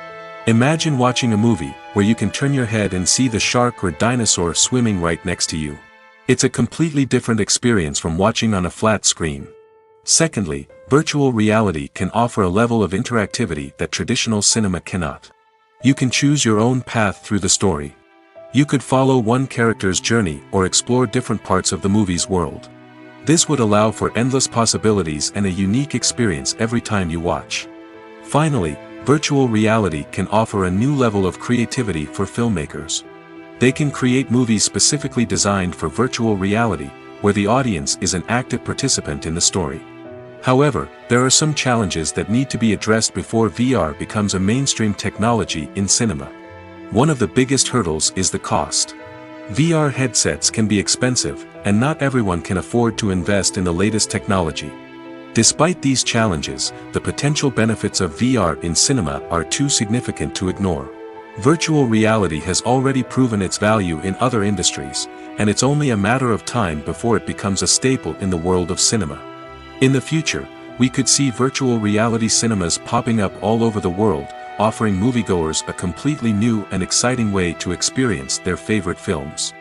Imagine watching a movie where you can turn your head and see the shark or dinosaur swimming right next to you. It's a completely different experience from watching on a flat screen. Secondly, virtual reality can offer a level of interactivity that traditional cinema cannot. You can choose your own path through the story. You could follow one character's journey or explore different parts of the movie's world. This would allow for endless possibilities and a unique experience every time you watch. Finally, virtual reality can offer a new level of creativity for filmmakers. They can create movies specifically designed for virtual reality, where the audience is an active participant in the story. However, there are some challenges that need to be addressed before VR becomes a mainstream technology in cinema. One of the biggest hurdles is the cost. VR headsets can be expensive, and not everyone can afford to invest in the latest technology. Despite these challenges, the potential benefits of VR in cinema are too significant to ignore. Virtual reality has already proven its value in other industries, and it's only a matter of time before it becomes a staple in the world of cinema. In the future, we could see virtual reality cinemas popping up all over the world, offering moviegoers a completely new and exciting way to experience their favorite films.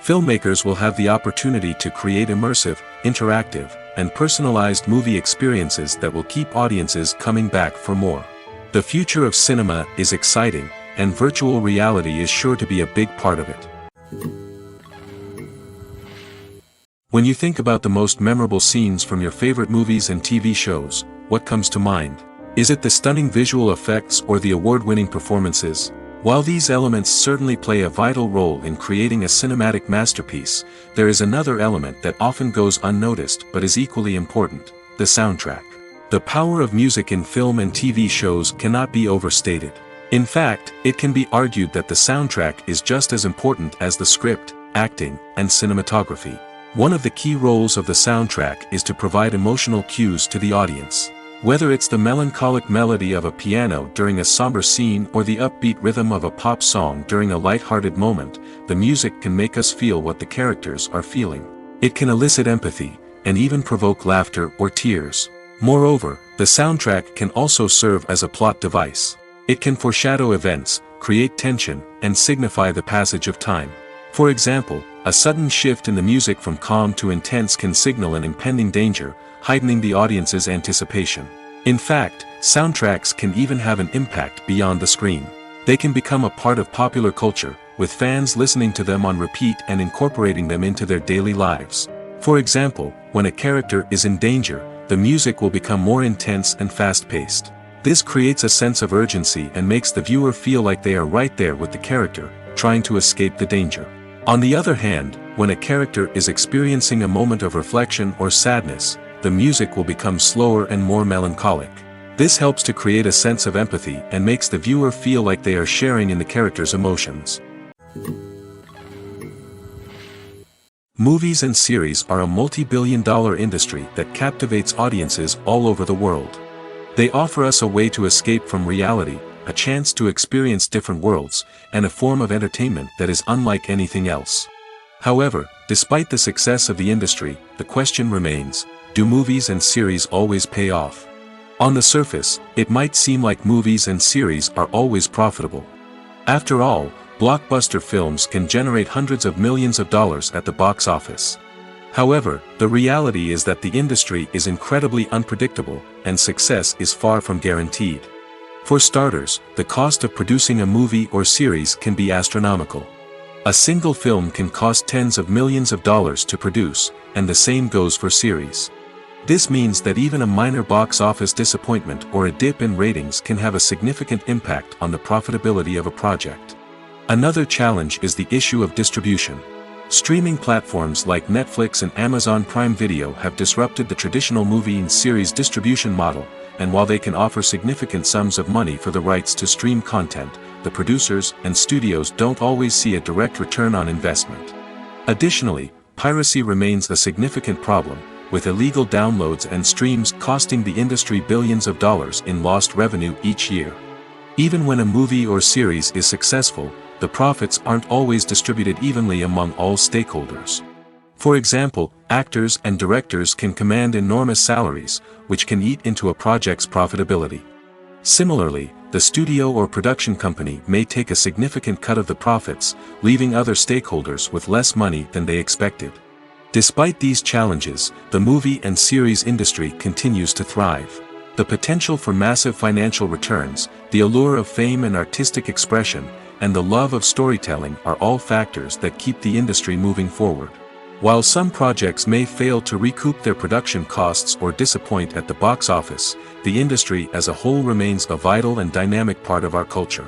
Filmmakers will have the opportunity to create immersive, interactive, and personalized movie experiences that will keep audiences coming back for more. The future of cinema is exciting, and virtual reality is sure to be a big part of it. When you think about the most memorable scenes from your favorite movies and TV shows, what comes to mind? Is it the stunning visual effects or the award-winning performances? While these elements certainly play a vital role in creating a cinematic masterpiece, there is another element that often goes unnoticed but is equally important: the soundtrack. The power of music in film and TV shows cannot be overstated. In fact, it can be argued that the soundtrack is just as important as the script, acting, and cinematography. One of the key roles of the soundtrack is to provide emotional cues to the audience. Whether it's the melancholic melody of a piano during a somber scene or the upbeat rhythm of a pop song during a light-hearted moment, the music can make us feel what the characters are feeling. It can elicit empathy, and even provoke laughter or tears. Moreover, the soundtrack can also serve as a plot device. It can foreshadow events, create tension, and signify the passage of time. For example, a sudden shift in the music from calm to intense can signal an impending danger, heightening the audience's anticipation. In fact, soundtracks can even have an impact beyond the screen. They can become a part of popular culture, with fans listening to them on repeat and incorporating them into their daily lives. For example, when a character is in danger, the music will become more intense and fast-paced. This creates a sense of urgency and makes the viewer feel like they are right there with the character, trying to escape the danger. On the other hand, when a character is experiencing a moment of reflection or sadness, the music will become slower and more melancholic. This helps to create a sense of empathy and makes the viewer feel like they are sharing in the character's emotions. Movies and series are a multi-billion-dollar industry that captivates audiences all over the world. They offer us a way to escape from reality, a chance to experience different worlds, and a form of entertainment that is unlike anything else. However, despite the success of the industry, the question remains, do movies and series always pay off? On the surface, it might seem like movies and series are always profitable. After all, blockbuster films can generate hundreds of millions of dollars at the box office. However, the reality is that the industry is incredibly unpredictable, and success is far from guaranteed. For starters, the cost of producing a movie or series can be astronomical. A single film can cost tens of millions of dollars to produce, and the same goes for series. This means that even a minor box office disappointment or a dip in ratings can have a significant impact on the profitability of a project. Another challenge is the issue of distribution. Streaming platforms like Netflix and Amazon Prime Video have disrupted the traditional movie and series distribution model, and while they can offer significant sums of money for the rights to stream content, the producers and studios don't always see a direct return on investment. Additionally, piracy remains a significant problem, with illegal downloads and streams costing the industry billions of dollars in lost revenue each year. Even when a movie or series is successful, the profits aren't always distributed evenly among all stakeholders. For example, actors and directors can command enormous salaries, which can eat into a project's profitability. Similarly, the studio or production company may take a significant cut of the profits, leaving other stakeholders with less money than they expected. Despite these challenges, the movie and series industry continues to thrive. The potential for massive financial returns, the allure of fame and artistic expression, and the love of storytelling are all factors that keep the industry moving forward. While some projects may fail to recoup their production costs or disappoint at the box office, the industry as a whole remains a vital and dynamic part of our culture.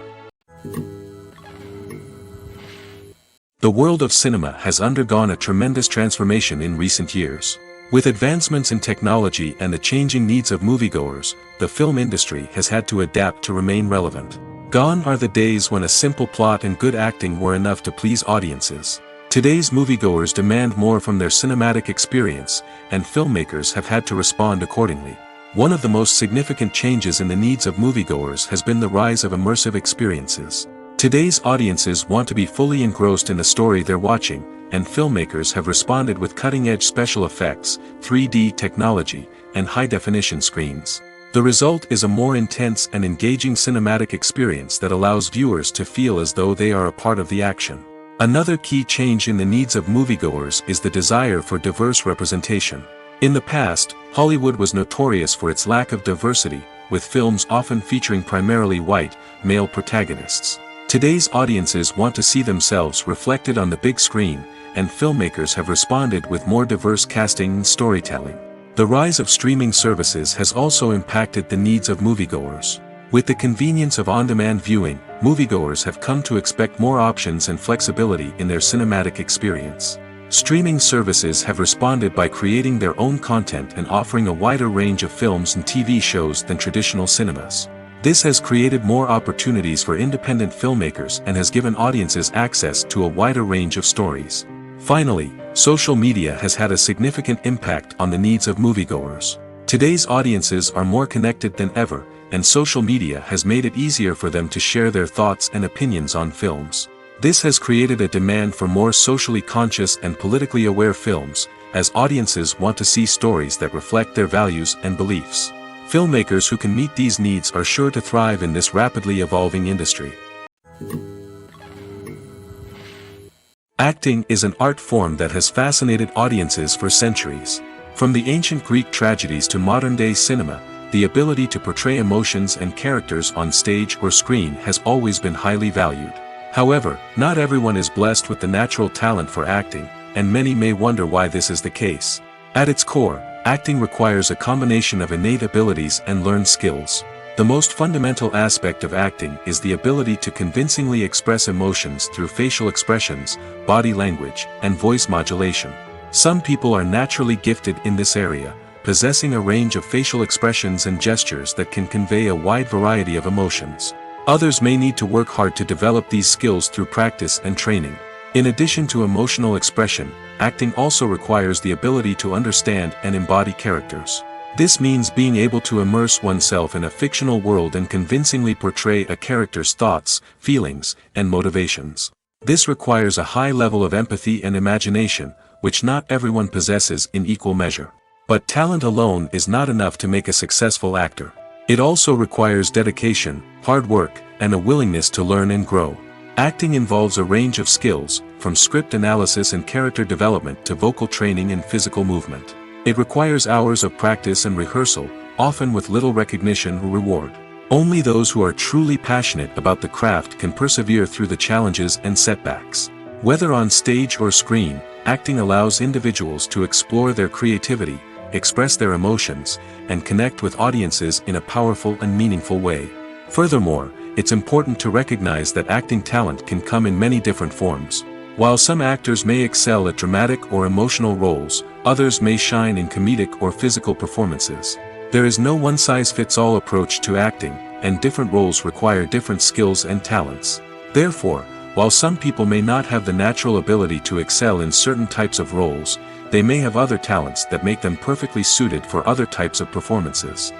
The world of cinema has undergone a tremendous transformation in recent years. With advancements in technology and the changing needs of moviegoers, the film industry has had to adapt to remain relevant. Gone are the days when a simple plot and good acting were enough to please audiences. Today's moviegoers demand more from their cinematic experience, and filmmakers have had to respond accordingly. One of the most significant changes in the needs of moviegoers has been the rise of immersive experiences. Today's audiences want to be fully engrossed in the story they're watching, and filmmakers have responded with cutting-edge special effects, 3D technology, and high-definition screens. The result is a more intense and engaging cinematic experience that allows viewers to feel as though they are a part of the action. Another key change in the needs of moviegoers is the desire for diverse representation. In the past, Hollywood was notorious for its lack of diversity, with films often featuring primarily white, male protagonists. Today's audiences want to see themselves reflected on the big screen, and filmmakers have responded with more diverse casting and storytelling. The rise of streaming services has also impacted the needs of moviegoers. With the convenience of on-demand viewing, moviegoers have come to expect more options and flexibility in their cinematic experience. Streaming services have responded by creating their own content and offering a wider range of films and TV shows than traditional cinemas. This has created more opportunities for independent filmmakers and has given audiences access to a wider range of stories. Finally, social media has had a significant impact on the needs of moviegoers. Today's audiences are more connected than ever, and social media has made it easier for them to share their thoughts and opinions on films. This has created a demand for more socially conscious and politically aware films, as audiences want to see stories that reflect their values and beliefs. Filmmakers who can meet these needs are sure to thrive in this rapidly evolving industry. Acting is an art form that has fascinated audiences for centuries. From the ancient Greek tragedies to modern-day cinema, the ability to portray emotions and characters on stage or screen has always been highly valued. However, not everyone is blessed with the natural talent for acting, and many may wonder why this is the case. At its core, acting requires a combination of innate abilities and learned skills. The most fundamental aspect of acting is the ability to convincingly express emotions through facial expressions, body language, and voice modulation. Some people are naturally gifted in this area, possessing a range of facial expressions and gestures that can convey a wide variety of emotions. Others may need to work hard to develop these skills through practice and training. In addition to emotional expression, acting also requires the ability to understand and embody characters. This means being able to immerse oneself in a fictional world and convincingly portray a character's thoughts, feelings, and motivations. This requires a high level of empathy and imagination, which not everyone possesses in equal measure. But talent alone is not enough to make a successful actor. It also requires dedication, hard work, and a willingness to learn and grow. Acting involves a range of skills, from script analysis and character development to vocal training and physical movement. It requires hours of practice and rehearsal, often with little recognition or reward. Only those who are truly passionate about the craft can persevere through the challenges and setbacks. Whether on stage or screen, acting allows individuals to explore their creativity, express their emotions, and connect with audiences in a powerful and meaningful way. Furthermore, it's important to recognize that acting talent can come in many different forms. While some actors may excel at dramatic or emotional roles, others may shine in comedic or physical performances. There is no one-size-fits-all approach to acting, and different roles require different skills and talents. Therefore, while some people may not have the natural ability to excel in certain types of roles, they may have other talents that make them perfectly suited for other types of performances.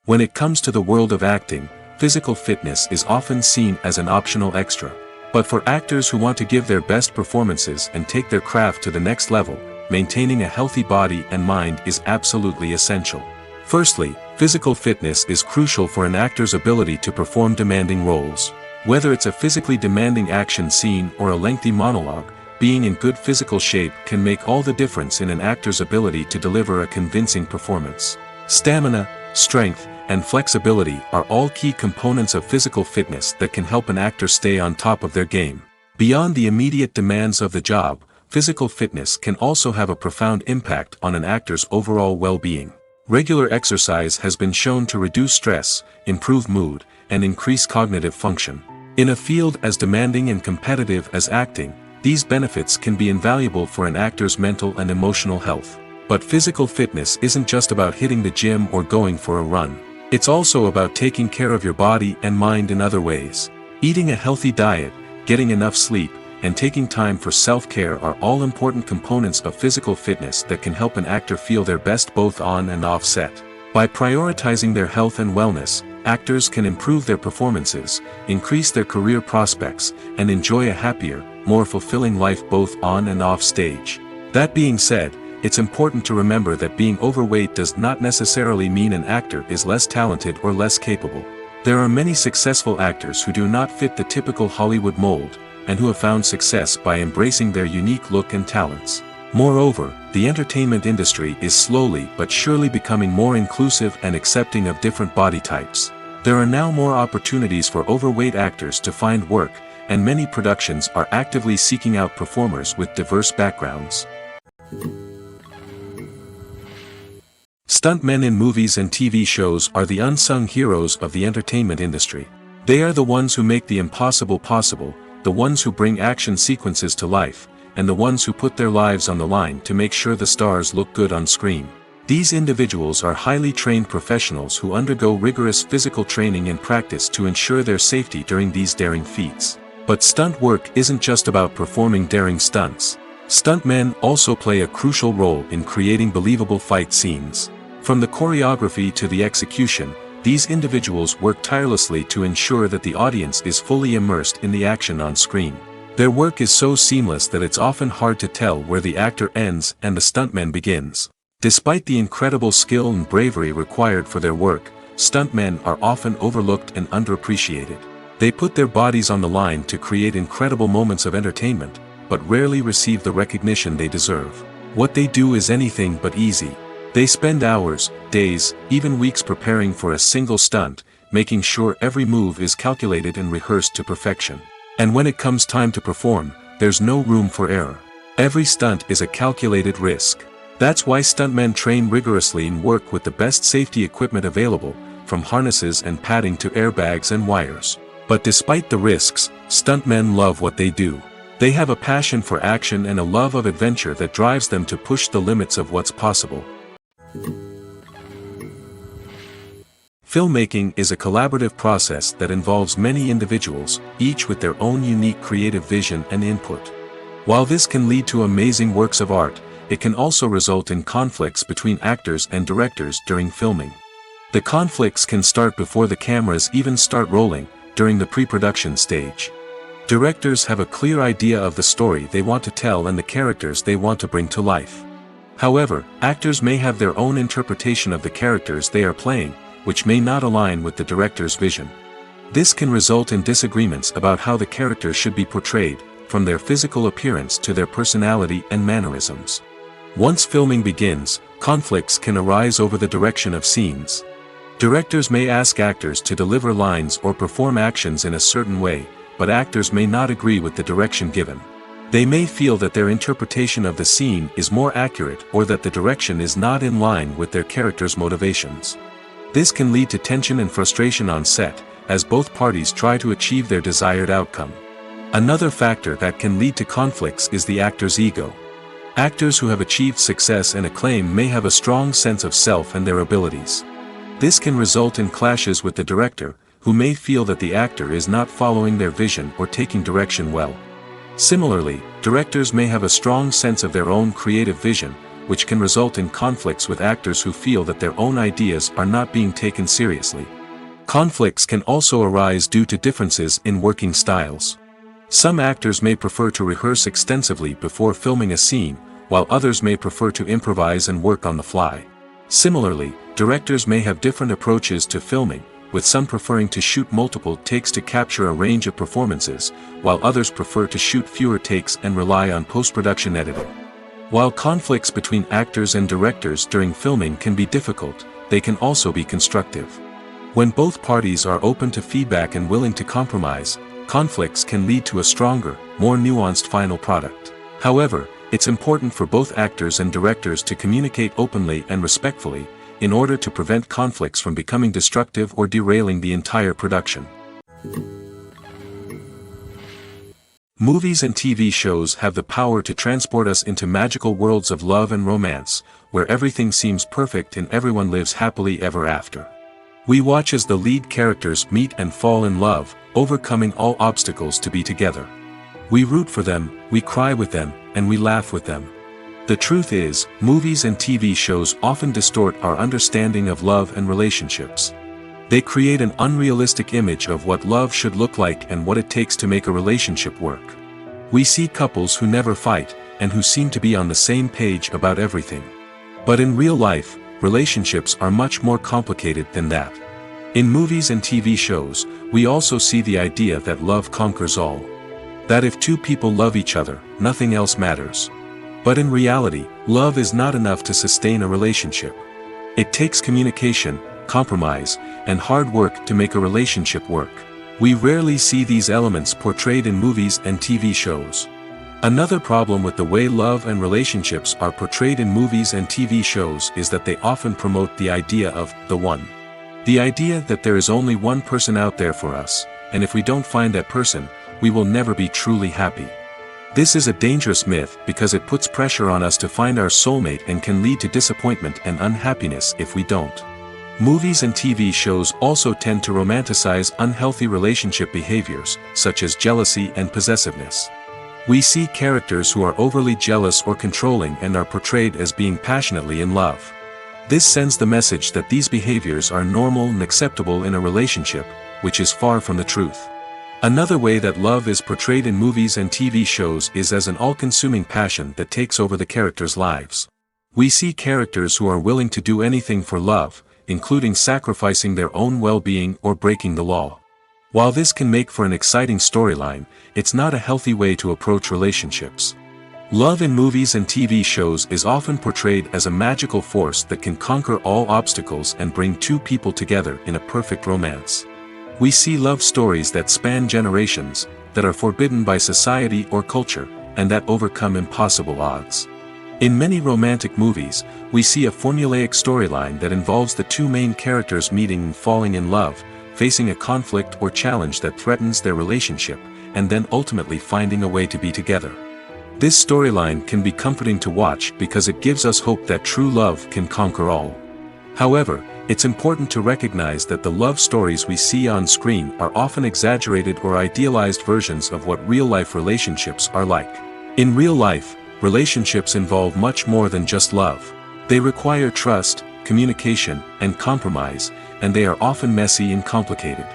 When it comes to the world of acting, physical fitness is often seen as an optional extra. But for actors who want to give their best performances and take their craft to the next level, maintaining a healthy body and mind is absolutely essential. Firstly, physical fitness is crucial for an actor's ability to perform demanding roles. Whether it's a physically demanding action scene or a lengthy monologue, being in good physical shape can make all the difference in an actor's ability to deliver a convincing performance. Stamina, strength, and flexibility are all key components of physical fitness that can help an actor stay on top of their game. Beyond the immediate demands of the job, physical fitness can also have a profound impact on an actor's overall well-being. Regular exercise has been shown to reduce stress, improve mood, and increase cognitive function. In a field as demanding and competitive as acting, these benefits can be invaluable for an actor's mental and emotional health. But physical fitness isn't just about hitting the gym or going for a run. It's also about taking care of your body and mind in other ways. Eating a healthy diet, getting enough sleep, and taking time for self-care are all important components of physical fitness that can help an actor feel their best both on and off set. By prioritizing their health and wellness, actors can improve their performances, increase their career prospects, and enjoy a happier, more fulfilling life both on and off stage. That being said, it's important to remember that being overweight does not necessarily mean an actor is less talented or less capable. There are many successful actors who do not fit the typical Hollywood mold, and who have found success by embracing their unique look and talents. Moreover, the entertainment industry is slowly but surely becoming more inclusive and accepting of different body types. There are now more opportunities for overweight actors to find work, and many productions are actively seeking out performers with diverse backgrounds. Stuntmen in movies and TV shows are the unsung heroes of the entertainment industry. They are the ones who make the impossible possible, the ones who bring action sequences to life, and the ones who put their lives on the line to make sure the stars look good on screen. These individuals are highly trained professionals who undergo rigorous physical training and practice to ensure their safety during these daring feats. But stunt work isn't just about performing daring stunts. Stuntmen also play a crucial role in creating believable fight scenes. From the choreography to the execution, these individuals work tirelessly to ensure that the audience is fully immersed in the action on screen. Their work is so seamless that it's often hard to tell where the actor ends and the stuntman begins. Despite the incredible skill and bravery required for their work, stuntmen are often overlooked and underappreciated. They put their bodies on the line to create incredible moments of entertainment, but rarely receive the recognition they deserve. What they do is anything but easy. They spend hours, days, even weeks preparing for a single stunt, making sure every move is calculated and rehearsed to perfection. And when it comes time to perform, there's no room for error. Every stunt is a calculated risk. That's why stuntmen train rigorously and work with the best safety equipment available, from harnesses and padding to airbags and wires. But despite the risks, stuntmen love what they do. They have a passion for action and a love of adventure that drives them to push the limits of what's possible. Filmmaking is a collaborative process that involves many individuals, each with their own unique creative vision and input. While this can lead to amazing works of art, it can also result in conflicts between actors and directors during filming. The conflicts can start before the cameras even start rolling, during the pre-production stage. Directors have a clear idea of the story they want to tell and the characters they want to bring to life. However, actors may have their own interpretation of the characters they are playing, which may not align with the director's vision. This can result in disagreements about how the characters should be portrayed, from their physical appearance to their personality and mannerisms. Once filming begins, conflicts can arise over the direction of scenes. Directors may ask actors to deliver lines or perform actions in a certain way, but actors may not agree with the direction given. They may feel that their interpretation of the scene is more accurate or that the direction is not in line with their character's motivations. This can lead to tension and frustration on set, as both parties try to achieve their desired outcome. Another factor that can lead to conflicts is the actor's ego. Actors who have achieved success and acclaim may have a strong sense of self and their abilities. This can result in clashes with the director, who may feel that the actor is not following their vision or taking direction well. Similarly, directors may have a strong sense of their own creative vision, which can result in conflicts with actors who feel that their own ideas are not being taken seriously. Conflicts can also arise due to differences in working styles. Some actors may prefer to rehearse extensively before filming a scene, while others may prefer to improvise and work on the fly. Similarly, directors may have different approaches to filming, with some preferring to shoot multiple takes to capture a range of performances, while others prefer to shoot fewer takes and rely on post-production editing. While conflicts between actors and directors during filming can be difficult, they can also be constructive. When both parties are open to feedback and willing to compromise, conflicts can lead to a stronger, more nuanced final product. However, it's important for both actors and directors to communicate openly and respectfully, in order to prevent conflicts from becoming destructive or derailing the entire production. Movies and TV shows have the power to transport us into magical worlds of love and romance, where everything seems perfect and everyone lives happily ever after. We watch as the lead characters meet and fall in love, overcoming all obstacles to be together. We root for them, we cry with them, and we laugh with them. The truth is, movies and TV shows often distort our understanding of love and relationships. They create an unrealistic image of what love should look like and what it takes to make a relationship work. We see couples who never fight, and who seem to be on the same page about everything. But in real life, relationships are much more complicated than that. In movies and TV shows, we also see the idea that love conquers all. That if two people love each other, nothing else matters. But in reality, love is not enough to sustain a relationship. It takes communication, compromise, and hard work to make a relationship work. We rarely see these elements portrayed in movies and TV shows. Another problem with the way love and relationships are portrayed in movies and TV shows is that they often promote the idea of the one. The idea that there is only one person out there for us, and if we don't find that person, we will never be truly happy. This is a dangerous myth because it puts pressure on us to find our soulmate and can lead to disappointment and unhappiness if we don't. Movies and TV shows also tend to romanticize unhealthy relationship behaviors, such as jealousy and possessiveness. We see characters who are overly jealous or controlling and are portrayed as being passionately in love. This sends the message that these behaviors are normal and acceptable in a relationship, which is far from the truth. Another way that love is portrayed in movies and TV shows is as an all-consuming passion that takes over the characters' lives. We see characters who are willing to do anything for love, including sacrificing their own well-being or breaking the law. While this can make for an exciting storyline, it's not a healthy way to approach relationships. Love in movies and TV shows is often portrayed as a magical force that can conquer all obstacles and bring two people together in a perfect romance. We see love stories that span generations, that are forbidden by society or culture, and that overcome impossible odds. In many romantic movies, we see a formulaic storyline that involves the two main characters meeting and falling in love, facing a conflict or challenge that threatens their relationship, and then ultimately finding a way to be together. This storyline can be comforting to watch because it gives us hope that true love can conquer all. However, it's important to recognize that the love stories we see on screen are often exaggerated or idealized versions of what real-life relationships are like. In real life, relationships involve much more than just love. They require trust, communication, and compromise, and they are often messy and complicated.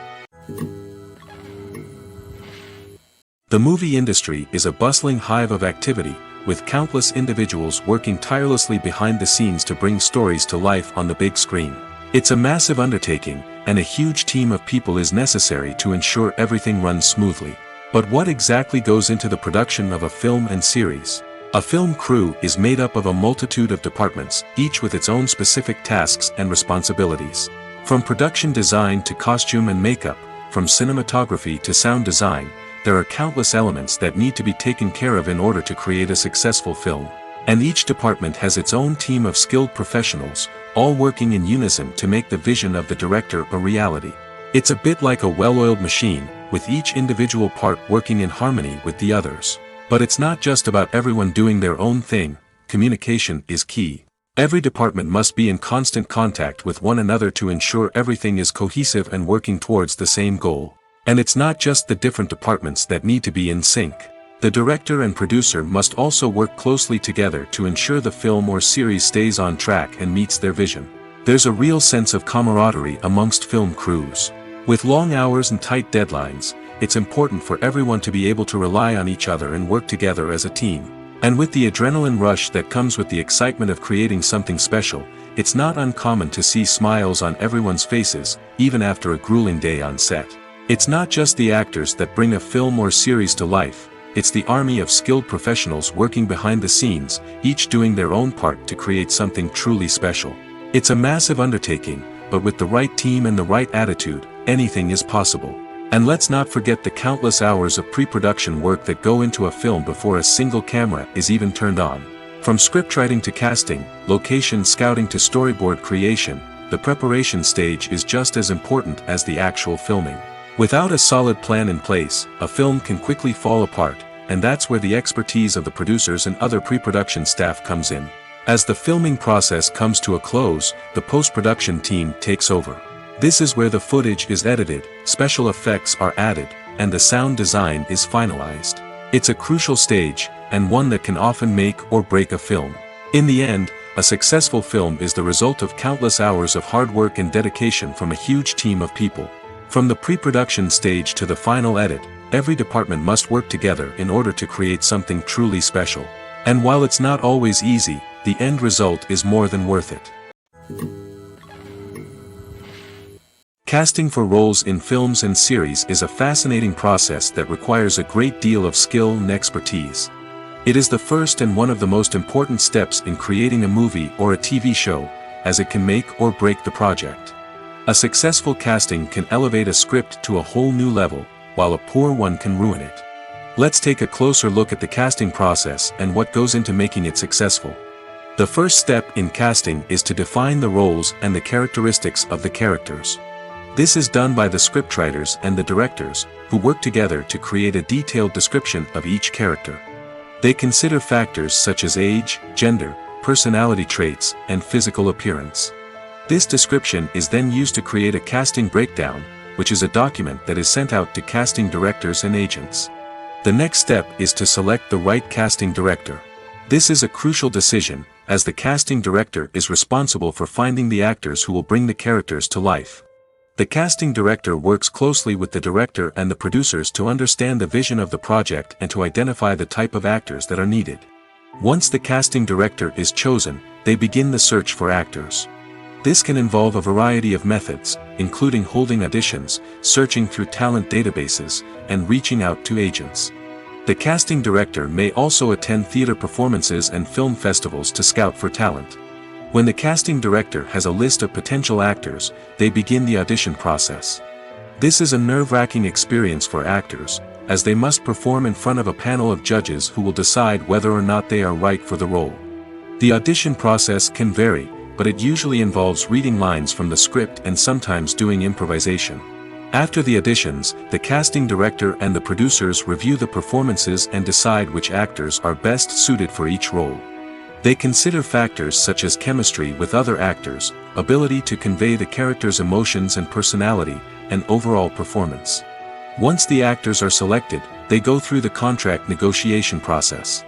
The movie industry is a bustling hive of activity, with countless individuals working tirelessly behind the scenes to bring stories to life on the big screen. It's a massive undertaking, and a huge team of people is necessary to ensure everything runs smoothly. But what exactly goes into the production of a film and series? A film crew is made up of a multitude of departments, each with its own specific tasks and responsibilities. From production design to costume and makeup, from cinematography to sound design, there are countless elements that need to be taken care of in order to create a successful film. And each department has its own team of skilled professionals, all working in unison to make the vision of the director a reality. It's a bit like a well-oiled machine, with each individual part working in harmony with the others. But it's not just about everyone doing their own thing. Communication is key. Every department must be in constant contact with one another to ensure everything is cohesive and working towards the same goal. And it's not just the different departments that need to be in sync. The director and producer must also work closely together to ensure the film or series stays on track and meets their vision. There's a real sense of camaraderie amongst film crews. With long hours and tight deadlines, it's important for everyone to be able to rely on each other and work together as a team. And with the adrenaline rush that comes with the excitement of creating something special, it's not uncommon to see smiles on everyone's faces, even after a grueling day on set. It's not just the actors that bring a film or series to life, it's the army of skilled professionals working behind the scenes, each doing their own part to create something truly special. It's a massive undertaking, but with the right team and the right attitude, anything is possible. And let's not forget the countless hours of pre-production work that go into a film before a single camera is even turned on. From scriptwriting to casting, location scouting to storyboard creation, the preparation stage is just as important as the actual filming. Without a solid plan in place, a film can quickly fall apart, and that's where the expertise of the producers and other pre-production staff comes in. As the filming process comes to a close, the post-production team takes over. This is where the footage is edited, special effects are added, and the sound design is finalized. It's a crucial stage, and one that can often make or break a film. In the end, a successful film is the result of countless hours of hard work and dedication from a huge team of people. From the pre-production stage to the final edit, every department must work together in order to create something truly special. And while it's not always easy, the end result is more than worth it. Casting for roles in films and series is a fascinating process that requires a great deal of skill and expertise. It is the first and one of the most important steps in creating a movie or a TV show, as it can make or break the project. A successful casting can elevate a script to a whole new level, while a poor one can ruin it. Let's take a closer look at the casting process and what goes into making it successful. The first step in casting is to define the roles and the characteristics of the characters. This is done by the scriptwriters and the directors, who work together to create a detailed description of each character. They consider factors such as age, gender, personality traits, and physical appearance. This description is then used to create a casting breakdown, which is a document that is sent out to casting directors and agents. The next step is to select the right casting director. This is a crucial decision, as the casting director is responsible for finding the actors who will bring the characters to life. The casting director works closely with the director and the producers to understand the vision of the project and to identify the type of actors that are needed. Once the casting director is chosen, they begin the search for actors. This can involve a variety of methods, including holding auditions, searching through talent databases, and reaching out to agents. The casting director may also attend theater performances and film festivals to scout for talent. When the casting director has a list of potential actors, they begin the audition process. This is a nerve-wracking experience for actors, as they must perform in front of a panel of judges who will decide whether or not they are right for the role. The audition process can vary, but it usually involves reading lines from the script and sometimes doing improvisation. After the auditions, the casting director and the producers review the performances and decide which actors are best suited for each role. They consider factors such as chemistry with other actors, ability to convey the character's emotions and personality, and overall performance. Once the actors are selected, they go through the contract negotiation process.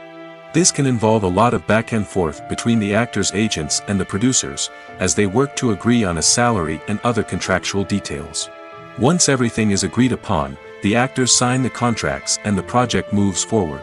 This can involve a lot of back and forth between the actors' agents and the producers, as they work to agree on a salary and other contractual details. Once everything is agreed upon, the actors sign the contracts and the project moves forward.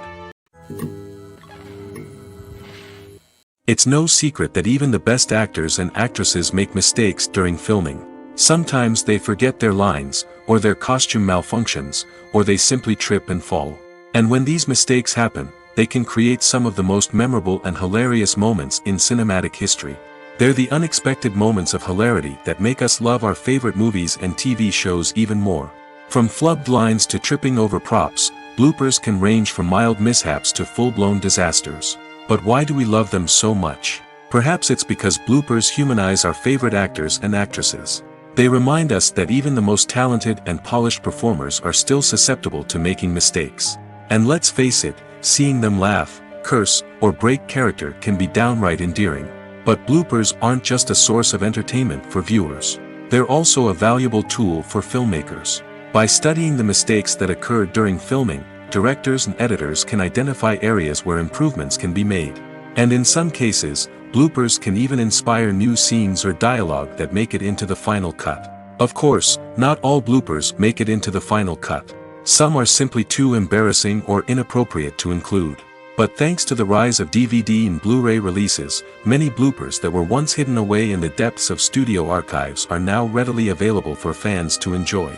It's no secret that even the best actors and actresses make mistakes during filming. Sometimes they forget their lines, or their costume malfunctions, or they simply trip and fall. And when these mistakes happen, they can create some of the most memorable and hilarious moments in cinematic history. They're the unexpected moments of hilarity that make us love our favorite movies and TV shows even more. From flubbed lines to tripping over props, bloopers can range from mild mishaps to full-blown disasters. But why do we love them so much? Perhaps it's because bloopers humanize our favorite actors and actresses. They remind us that even the most talented and polished performers are still susceptible to making mistakes. And let's face it, seeing them laugh, curse, or break character can be downright endearing. But bloopers aren't just a source of entertainment for viewers. They're also a valuable tool for filmmakers. By studying the mistakes that occurred during filming, directors and editors can identify areas where improvements can be made. And in some cases, bloopers can even inspire new scenes or dialogue that make it into the final cut. Of course, not all bloopers make it into the final cut. Some are simply too embarrassing or inappropriate to include. But thanks to the rise of DVD and Blu-ray releases, many bloopers that were once hidden away in the depths of studio archives are now readily available for fans to enjoy.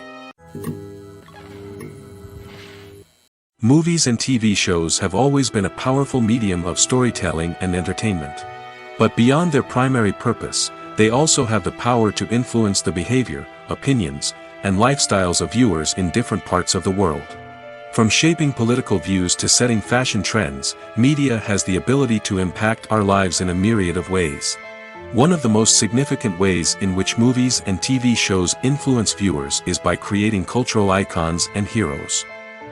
Movies and TV shows have always been a powerful medium of storytelling and entertainment. But beyond their primary purpose, they also have the power to influence the behavior, opinions, and lifestyles of viewers in different parts of the world. From shaping political views to setting fashion trends, media has the ability to impact our lives in a myriad of ways. One of the most significant ways in which movies and TV shows influence viewers is by creating cultural icons and heroes.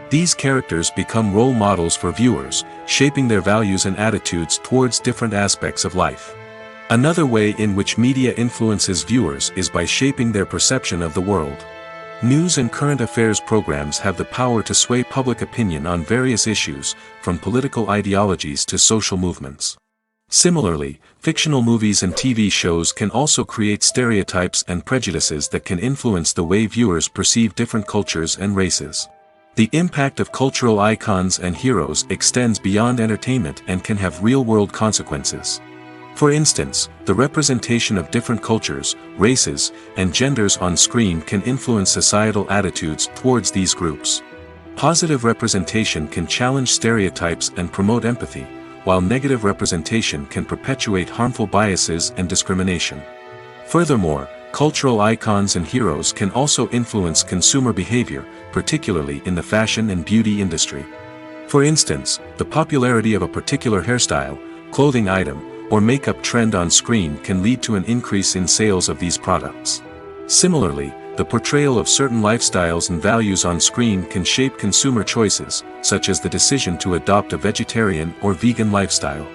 These characters become role models for viewers, shaping their values and attitudes towards different aspects of life. Another way in which media influences viewers is by shaping their perception of the world. News and current affairs programs have the power to sway public opinion on various issues, from political ideologies to social movements. Similarly, fictional movies and TV shows can also create stereotypes and prejudices that can influence the way viewers perceive different cultures and races. The impact of cultural icons and heroes extends beyond entertainment and can have real-world consequences. For instance, the representation of different cultures, races, and genders on screen can influence societal attitudes towards these groups. Positive representation can challenge stereotypes and promote empathy, while negative representation can perpetuate harmful biases and discrimination. Furthermore, cultural icons and heroes can also influence consumer behavior, particularly in the fashion and beauty industry. For instance, the popularity of a particular hairstyle, clothing item, or makeup trend on screen can lead to an increase in sales of these products. Similarly, the portrayal of certain lifestyles and values on screen can shape consumer choices, such as the decision to adopt a vegetarian or vegan lifestyle.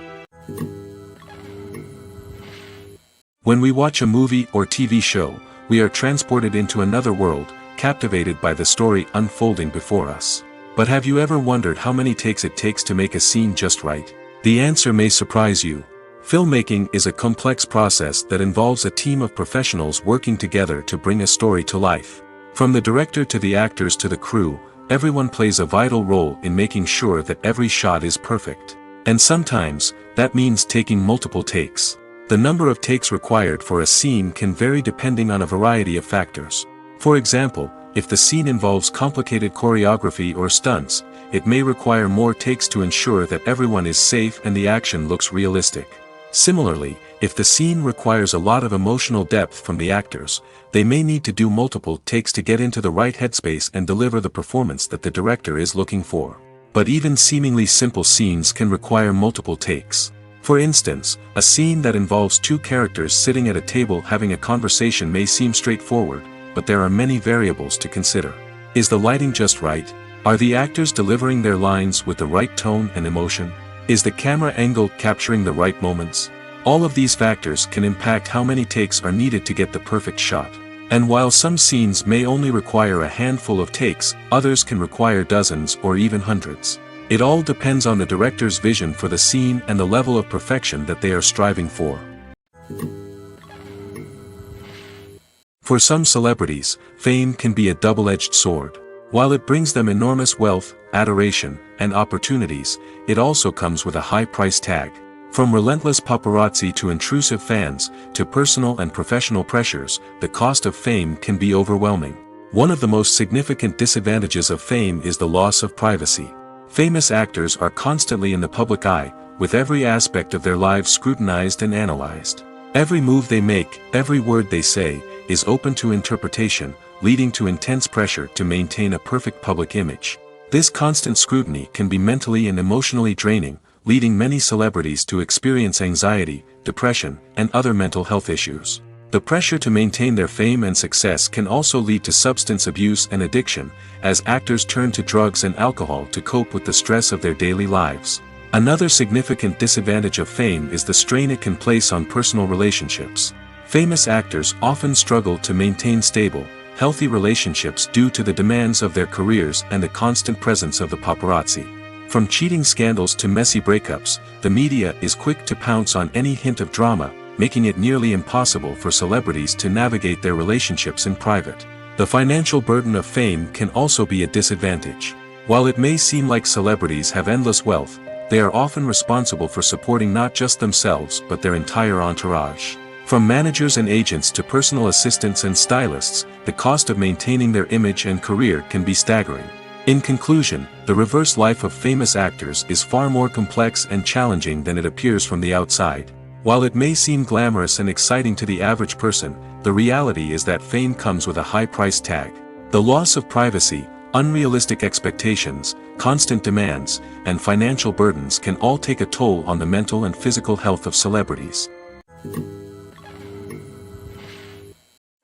When we watch a movie or TV show, we are transported into another world, captivated by the story unfolding before us. But have you ever wondered how many takes it takes to make a scene just right? The answer may surprise you. Filmmaking is a complex process that involves a team of professionals working together to bring a story to life. From the director to the actors to the crew, everyone plays a vital role in making sure that every shot is perfect. And sometimes, that means taking multiple takes. The number of takes required for a scene can vary depending on a variety of factors. For example, if the scene involves complicated choreography or stunts, it may require more takes to ensure that everyone is safe and the action looks realistic. Similarly, if the scene requires a lot of emotional depth from the actors, they may need to do multiple takes to get into the right headspace and deliver the performance that the director is looking for. But even seemingly simple scenes can require multiple takes. For instance, a scene that involves two characters sitting at a table having a conversation may seem straightforward, but there are many variables to consider. Is the lighting just right? Are the actors delivering their lines with the right tone and emotion? Is the camera angle capturing the right moments? All of these factors can impact how many takes are needed to get the perfect shot. And while some scenes may only require a handful of takes, others can require dozens or even hundreds. It all depends on the director's vision for the scene and the level of perfection that they are striving for. For some celebrities, fame can be a double-edged sword. While it brings them enormous wealth, adoration, and opportunities, it also comes with a high price tag. From relentless paparazzi to intrusive fans, to personal and professional pressures, the cost of fame can be overwhelming. One of the most significant disadvantages of fame is the loss of privacy. Famous actors are constantly in the public eye, with every aspect of their lives scrutinized and analyzed. Every move they make, every word they say, is open to interpretation, leading to intense pressure to maintain a perfect public image. This constant scrutiny can be mentally and emotionally draining, leading many celebrities to experience anxiety, depression, and other mental health issues. The pressure to maintain their fame and success can also lead to substance abuse and addiction, as actors turn to drugs and alcohol to cope with the stress of their daily lives. Another significant disadvantage of fame is the strain it can place on personal relationships. Famous actors often struggle to maintain stable, healthy relationships due to the demands of their careers and the constant presence of the paparazzi. From cheating scandals to messy breakups, the media is quick to pounce on any hint of drama, making it nearly impossible for celebrities to navigate their relationships in private. The financial burden of fame can also be a disadvantage. While it may seem like celebrities have endless wealth, they are often responsible for supporting not just themselves but their entire entourage. From managers and agents to personal assistants and stylists, the cost of maintaining their image and career can be staggering. In conclusion, the reverse life of famous actors is far more complex and challenging than it appears from the outside. While it may seem glamorous and exciting to the average person, the reality is that fame comes with a high price tag. The loss of privacy, unrealistic expectations, constant demands, and financial burdens can all take a toll on the mental and physical health of celebrities.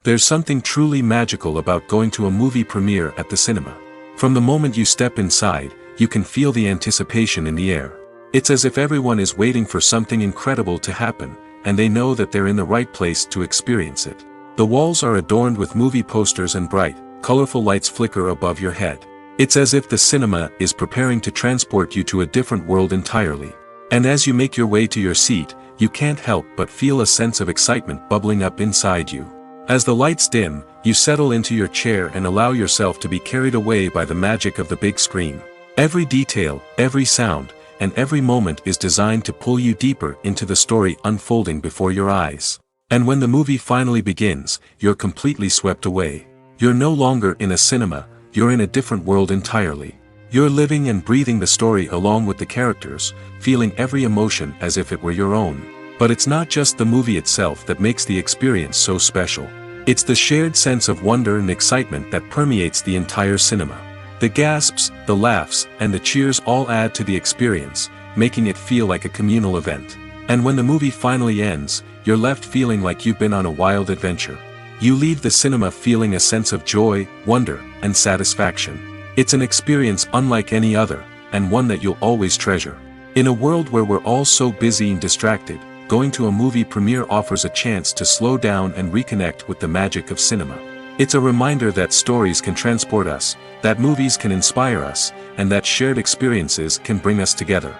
There's something truly magical about going to a movie premiere at the cinema. From the moment you step inside, you can feel the anticipation in the air. It's as if everyone is waiting for something incredible to happen, and they know that they're in the right place to experience it. The walls are adorned with movie posters and bright, colorful lights flicker above your head. It's as if the cinema is preparing to transport you to a different world entirely. And as you make your way to your seat, you can't help but feel a sense of excitement bubbling up inside you. As the lights dim, you settle into your chair and allow yourself to be carried away by the magic of the big screen. Every detail, every sound, and every moment is designed to pull you deeper into the story unfolding before your eyes. And when the movie finally begins, you're completely swept away. You're no longer in a cinema, you're in a different world entirely. You're living and breathing the story along with the characters, feeling every emotion as if it were your own. But it's not just the movie itself that makes the experience so special. It's the shared sense of wonder and excitement that permeates the entire cinema. The gasps, the laughs, and the cheers all add to the experience, making it feel like a communal event. And when the movie finally ends, you're left feeling like you've been on a wild adventure. You leave the cinema feeling a sense of joy, wonder, and satisfaction. It's an experience unlike any other, and one that you'll always treasure. In a world where we're all so busy and distracted, going to a movie premiere offers a chance to slow down and reconnect with the magic of cinema. It's a reminder that stories can transport us, that movies can inspire us, and that shared experiences can bring us together.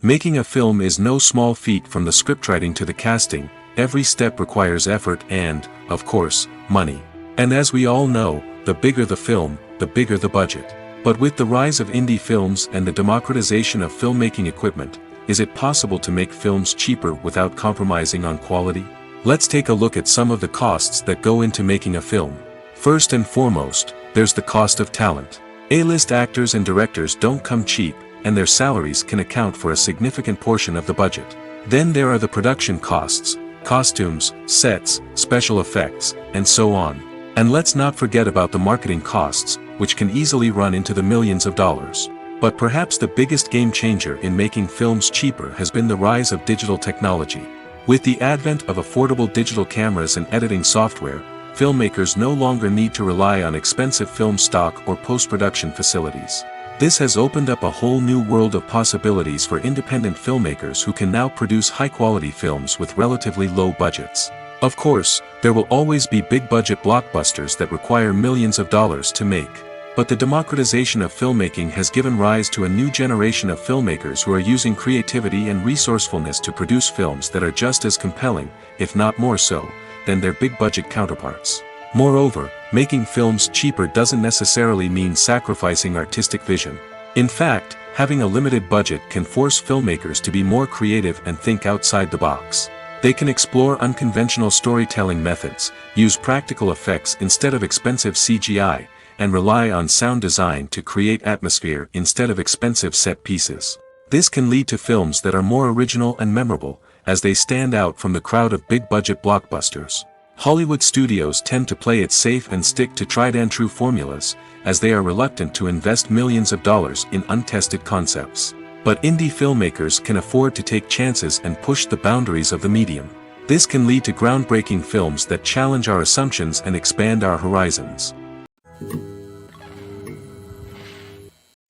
Making a film is no small feat. From the scriptwriting to the casting, every step requires effort and, of course, money. And as we all know, the bigger the film, the bigger the budget. But with the rise of indie films and the democratization of filmmaking equipment, is it possible to make films cheaper without compromising on quality? Let's take a look at some of the costs that go into making a film. First and foremost, there's the cost of talent. A-list actors and directors don't come cheap, and their salaries can account for a significant portion of the budget. Then there are the production costs, costumes, sets, special effects, and so on. And let's not forget about the marketing costs, which can easily run into the millions of dollars. But perhaps the biggest game changer in making films cheaper has been the rise of digital technology. With the advent of affordable digital cameras and editing software, filmmakers no longer need to rely on expensive film stock or post-production facilities. This has opened up a whole new world of possibilities for independent filmmakers who can now produce high-quality films with relatively low budgets. Of course, there will always be big-budget blockbusters that require millions of dollars to make. But the democratization of filmmaking has given rise to a new generation of filmmakers who are using creativity and resourcefulness to produce films that are just as compelling, if not more so, than their big-budget counterparts. Moreover, making films cheaper doesn't necessarily mean sacrificing artistic vision. In fact, having a limited budget can force filmmakers to be more creative and think outside the box. They can explore unconventional storytelling methods, use practical effects instead of expensive CGI, and rely on sound design to create atmosphere instead of expensive set pieces. This can lead to films that are more original and memorable, as they stand out from the crowd of big-budget blockbusters. Hollywood studios tend to play it safe and stick to tried-and-true formulas, as they are reluctant to invest millions of dollars in untested concepts. But indie filmmakers can afford to take chances and push the boundaries of the medium. This can lead to groundbreaking films that challenge our assumptions and expand our horizons.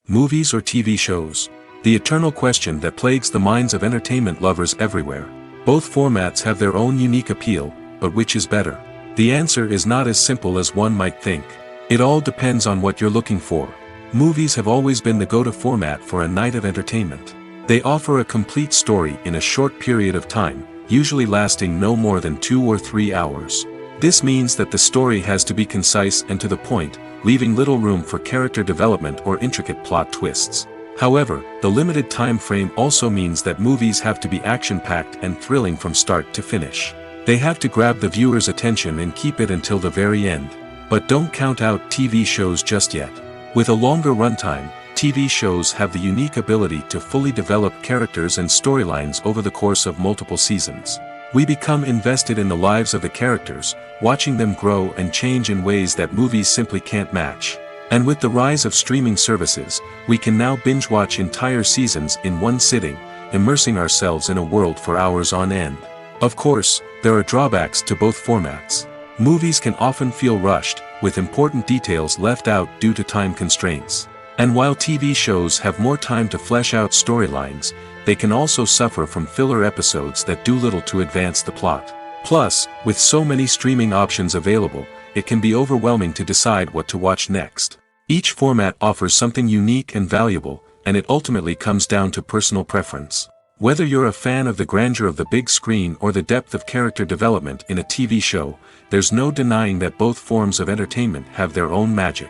Movies or TV shows? The eternal question that plagues the minds of entertainment lovers everywhere. Both formats have their own unique appeal, but which is better? The answer is not as simple as one might think. It all depends on what you're looking for. Movies have always been the go-to format for a night of entertainment. They offer a complete story in a short period of time, usually lasting no more than 2 or 3 hours. This means that the story has to be concise and to the point, leaving little room for character development or intricate plot twists. However, the limited time frame also means that movies have to be action-packed and thrilling from start to finish. They have to grab the viewer's attention and keep it until the very end. But don't count out TV shows just yet. With a longer runtime, TV shows have the unique ability to fully develop characters and storylines over the course of multiple seasons. We become invested in the lives of the characters, watching them grow and change in ways that movies simply can't match. And with the rise of streaming services, we can now binge-watch entire seasons in one sitting, immersing ourselves in a world for hours on end. Of course, there are drawbacks to both formats. Movies can often feel rushed, with important details left out due to time constraints. And while TV shows have more time to flesh out storylines, they can also suffer from filler episodes that do little to advance the plot. Plus, with so many streaming options available, it can be overwhelming to decide what to watch next. Each format offers something unique and valuable, and it ultimately comes down to personal preference. Whether you're a fan of the grandeur of the big screen or the depth of character development in a TV show, there's no denying that both forms of entertainment have their own magic.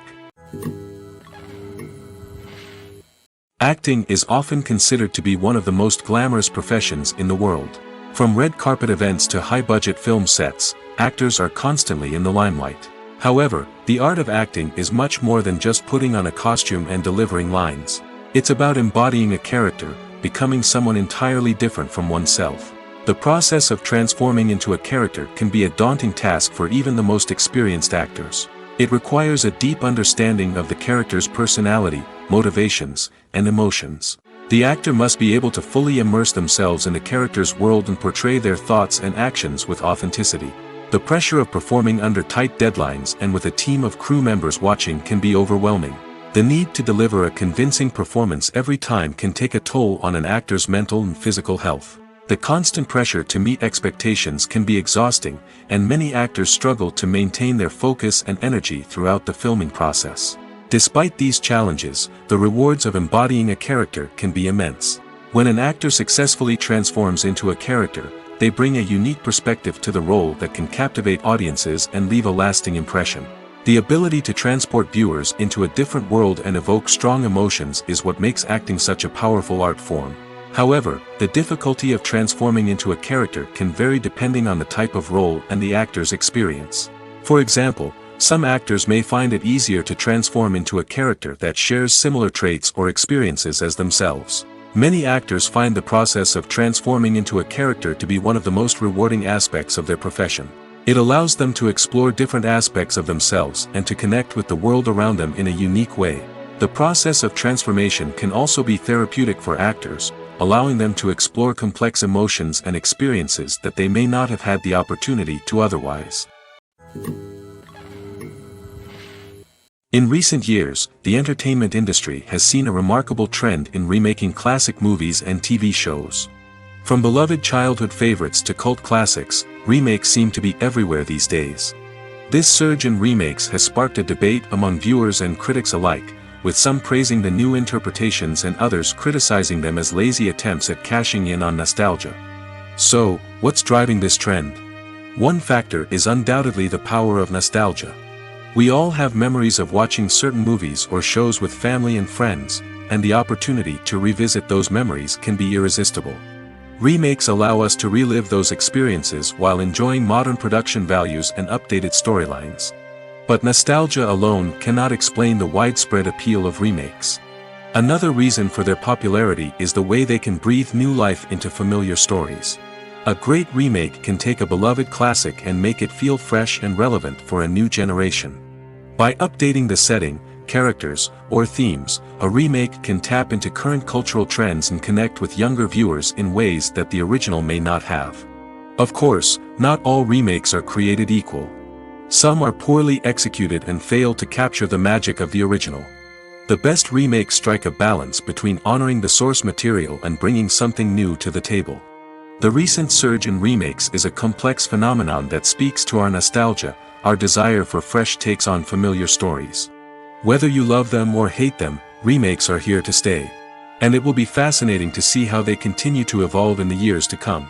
Acting is often considered to be one of the most glamorous professions in the world. From red carpet events to high-budget film sets, actors are constantly in the limelight. However, the art of acting is much more than just putting on a costume and delivering lines. It's about embodying a character, becoming someone entirely different from oneself. The process of transforming into a character can be a daunting task for even the most experienced actors. It requires a deep understanding of the character's personality, motivations, and emotions. The actor must be able to fully immerse themselves in the character's world and portray their thoughts and actions with authenticity. The pressure of performing under tight deadlines and with a team of crew members watching can be overwhelming. The need to deliver a convincing performance every time can take a toll on an actor's mental and physical health. The constant pressure to meet expectations can be exhausting, and many actors struggle to maintain their focus and energy throughout the filming process. Despite these challenges, the rewards of embodying a character can be immense. When an actor successfully transforms into a character, they bring a unique perspective to the role that can captivate audiences and leave a lasting impression. The ability to transport viewers into a different world and evoke strong emotions is what makes acting such a powerful art form. However, the difficulty of transforming into a character can vary depending on the type of role and the actor's experience. For example, some actors may find it easier to transform into a character that shares similar traits or experiences as themselves. Many actors find the process of transforming into a character to be one of the most rewarding aspects of their profession. It allows them to explore different aspects of themselves and to connect with the world around them in a unique way. The process of transformation can also be therapeutic for actors, allowing them to explore complex emotions and experiences that they may not have had the opportunity to otherwise. In recent years, the entertainment industry has seen a remarkable trend in remaking classic movies and TV shows. From beloved childhood favorites to cult classics, remakes seem to be everywhere these days. This surge in remakes has sparked a debate among viewers and critics alike, with some praising the new interpretations and others criticizing them as lazy attempts at cashing in on nostalgia. So, what's driving this trend? One factor is undoubtedly the power of nostalgia. We all have memories of watching certain movies or shows with family and friends, and the opportunity to revisit those memories can be irresistible. Remakes allow us to relive those experiences while enjoying modern production values and updated storylines. But nostalgia alone cannot explain the widespread appeal of remakes. Another reason for their popularity is the way they can breathe new life into familiar stories. A great remake can take a beloved classic and make it feel fresh and relevant for a new generation. By updating the setting, characters, or themes, a remake can tap into current cultural trends and connect with younger viewers in ways that the original may not have. Of course, not all remakes are created equal. Some are poorly executed and fail to capture the magic of the original. The best remakes strike a balance between honoring the source material and bringing something new to the table. The recent surge in remakes is a complex phenomenon that speaks to our nostalgia, our desire for fresh takes on familiar stories. Whether you love them or hate them, remakes are here to stay. And it will be fascinating to see how they continue to evolve in the years to come.